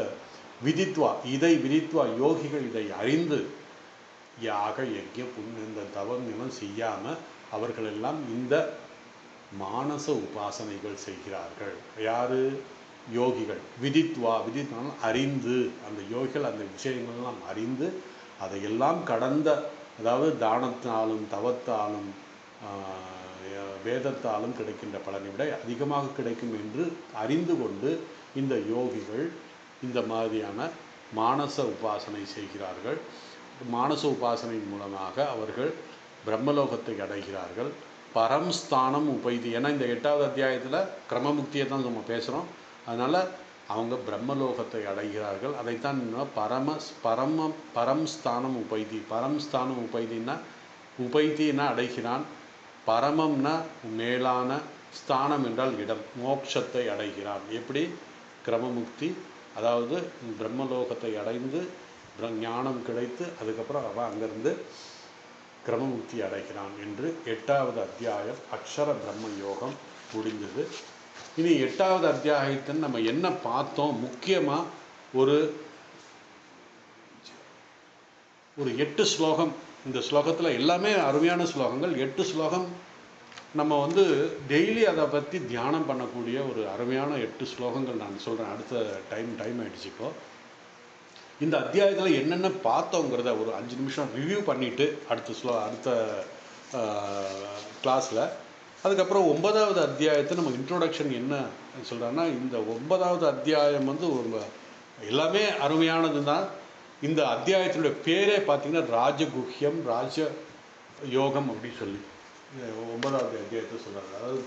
விதித்வா யோகிகள் இதை அறிந்து யாக யஜ்ய புண்ணிய இந்த தவம் நிலம் செய்யாமல் அவர்களெல்லாம் இந்த மானச உபாசனைகள் செய்கிறார்கள். யாரு? யோகிகள். விதித்வான அறிந்து, அந்த யோகிகள் அந்த விஷயங்கள்லாம் அறிந்து அதையெல்லாம் கடந்த, அதாவது தானத்தாலும் தவத்தாலும் வேதத்தாலும் கிடைக்கின்ற பலனை விட அதிகமாக கிடைக்கும் என்று அறிந்து கொண்டு இந்த யோகிகள் இந்த மாதிரியான மானச உபாசனை செய்கிறார்கள். மானச உபாசனை மூலமாக அவர்கள் பிரம்மலோகத்தை அடைகிறார்கள். பரம்ஸ்தானம் உபைதி, ஏன்னா இந்த 8வது அத்தியாயத்தில் கிரமமுக்தியை தான் நம்ம பேசுகிறோம். அதனால் அவங்க பிரம்மலோகத்தை அடைகிறார்கள். அதைத்தான் பரம்ஸ்தானம் உபைதி. பரம்ஸ்தானம் உபைதினா அடைகிறான், பரமம்னா மேலான, ஸ்தானம் என்றால் இடம், மோட்சத்தை அடைகிறான். எப்படி? கிரமமுக்தி, அதாவது பிரம்மலோகத்தை அடைந்து ஞானம் கிடைத்து அதுக்கப்புறம் அவன் அங்கிருந்து கிரமமுக்தி அடைகிறான் என்று 8வது அத்தியாயம் அக்ஷர பிரம்ம யோகம் முடிந்தது. இனி 8வது அத்தியாயத்தில் நம்ம என்ன பார்த்தோம்? முக்கியமாக ஒரு 8 ஸ்லோகம். இந்த ஸ்லோகத்தில் எல்லாமே அருமையான ஸ்லோகங்கள். 8 ஸ்லோகம் நம்ம டெய்லி அதை பற்றி தியானம் பண்ணக்கூடிய ஒரு அருமையான 8 ஸ்லோகங்கள் நான் சொல்கிறேன். அடுத்த டைம் ஆகிடுச்சிக்கோ. இந்த அத்தியாயத்தில் என்னென்ன பார்த்தோங்கிறத ஒரு 5 நிமிஷம் ரிவ்யூ பண்ணிவிட்டு அடுத்த கிளாஸில் அதுக்கப்புறம் 9வது அத்தியாயத்தை நம்ம இன்ட்ரோடக்ஷன் என்ன சொல்கிறேன்னா, இந்த 9வது அத்தியாயம் எல்லாமே அருமையானது தான். இந்த அத்தியாயத்தினுடைய பேரே பார்த்திங்கன்னா ராஜகுஹ்யம், ராஜ யோகம் அப்படின்னு சொல்லி 9வது அத்தியாயத்தை சொல்கிறாங்க. அதாவது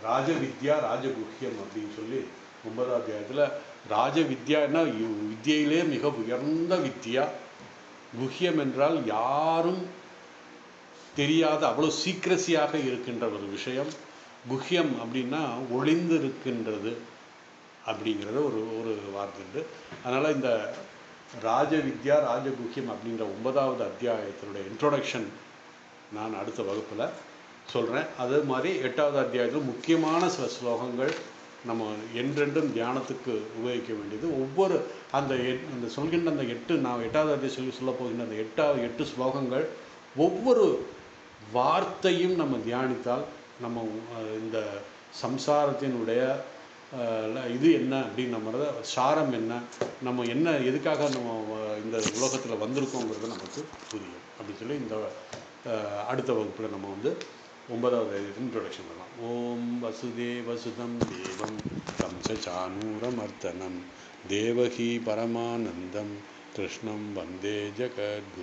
ராஜவித்யா ராஜகுஹ்யம் அப்படின்னு சொல்லி 9வது அத்தியாயத்தில் ராஜவித்யான்னா வித்தியிலே மிக உயர்ந்த வித்யா, குஹ்யம் என்றால் யாரும் தெரியாத அவ்வளோ சீக்ரஸியாக இருக்கின்ற ஒரு விஷயம். குஹ்யம் அப்படின்னா ஒளிந்து இருக்கின்றது அப்படிங்கிறது ஒரு வார்த்தை உண்டு. அதனால் இந்த ராஜவித்யா ராஜகுஹ்யம் அப்படின்ற 9வது அத்தியாயத்தினுடைய இன்ட்ரோடக்ஷன் நான் அடுத்த வகுப்பில் சொல்கிறேன். அதே மாதிரி 8வது அத்தியாயத்தில் முக்கியமான சில ஸ்லோகங்கள் நம்ம என்றென்றும் தியானத்துக்கு உபயோகிக்க வேண்டியது. ஒவ்வொரு அந்த சொல்கின்ற அந்த 8 நான் 8வது அத்தியாயம் சொல்ல போகின்ற அந்த 8 ஸ்லோகங்கள் ஒவ்வொரு வார்த்தையும் நம்ம தியானித்தால் நம்ம இந்த சம்சாரத்தினுடைய இது என்ன அப்படின்னு நம்மளோட சாரம் என்ன, நம்ம என்ன எதுக்காக நம்ம இந்த உலகத்தில் வந்திருக்கோங்கிறது நமக்கு புரியும் அப்படின்னு சொல்லி இந்த அடுத்த வகுப்பில் நம்ம 9வது இன்ட்ரோடக்ஷன் பண்ணலாம். ஓம் வசுதேவசுதம் தேவம் கம்சசானூரமர்த்தனம் தேவகி பரமானந்தம் கிருஷ்ணம் வந்தே ஜகத்குரு.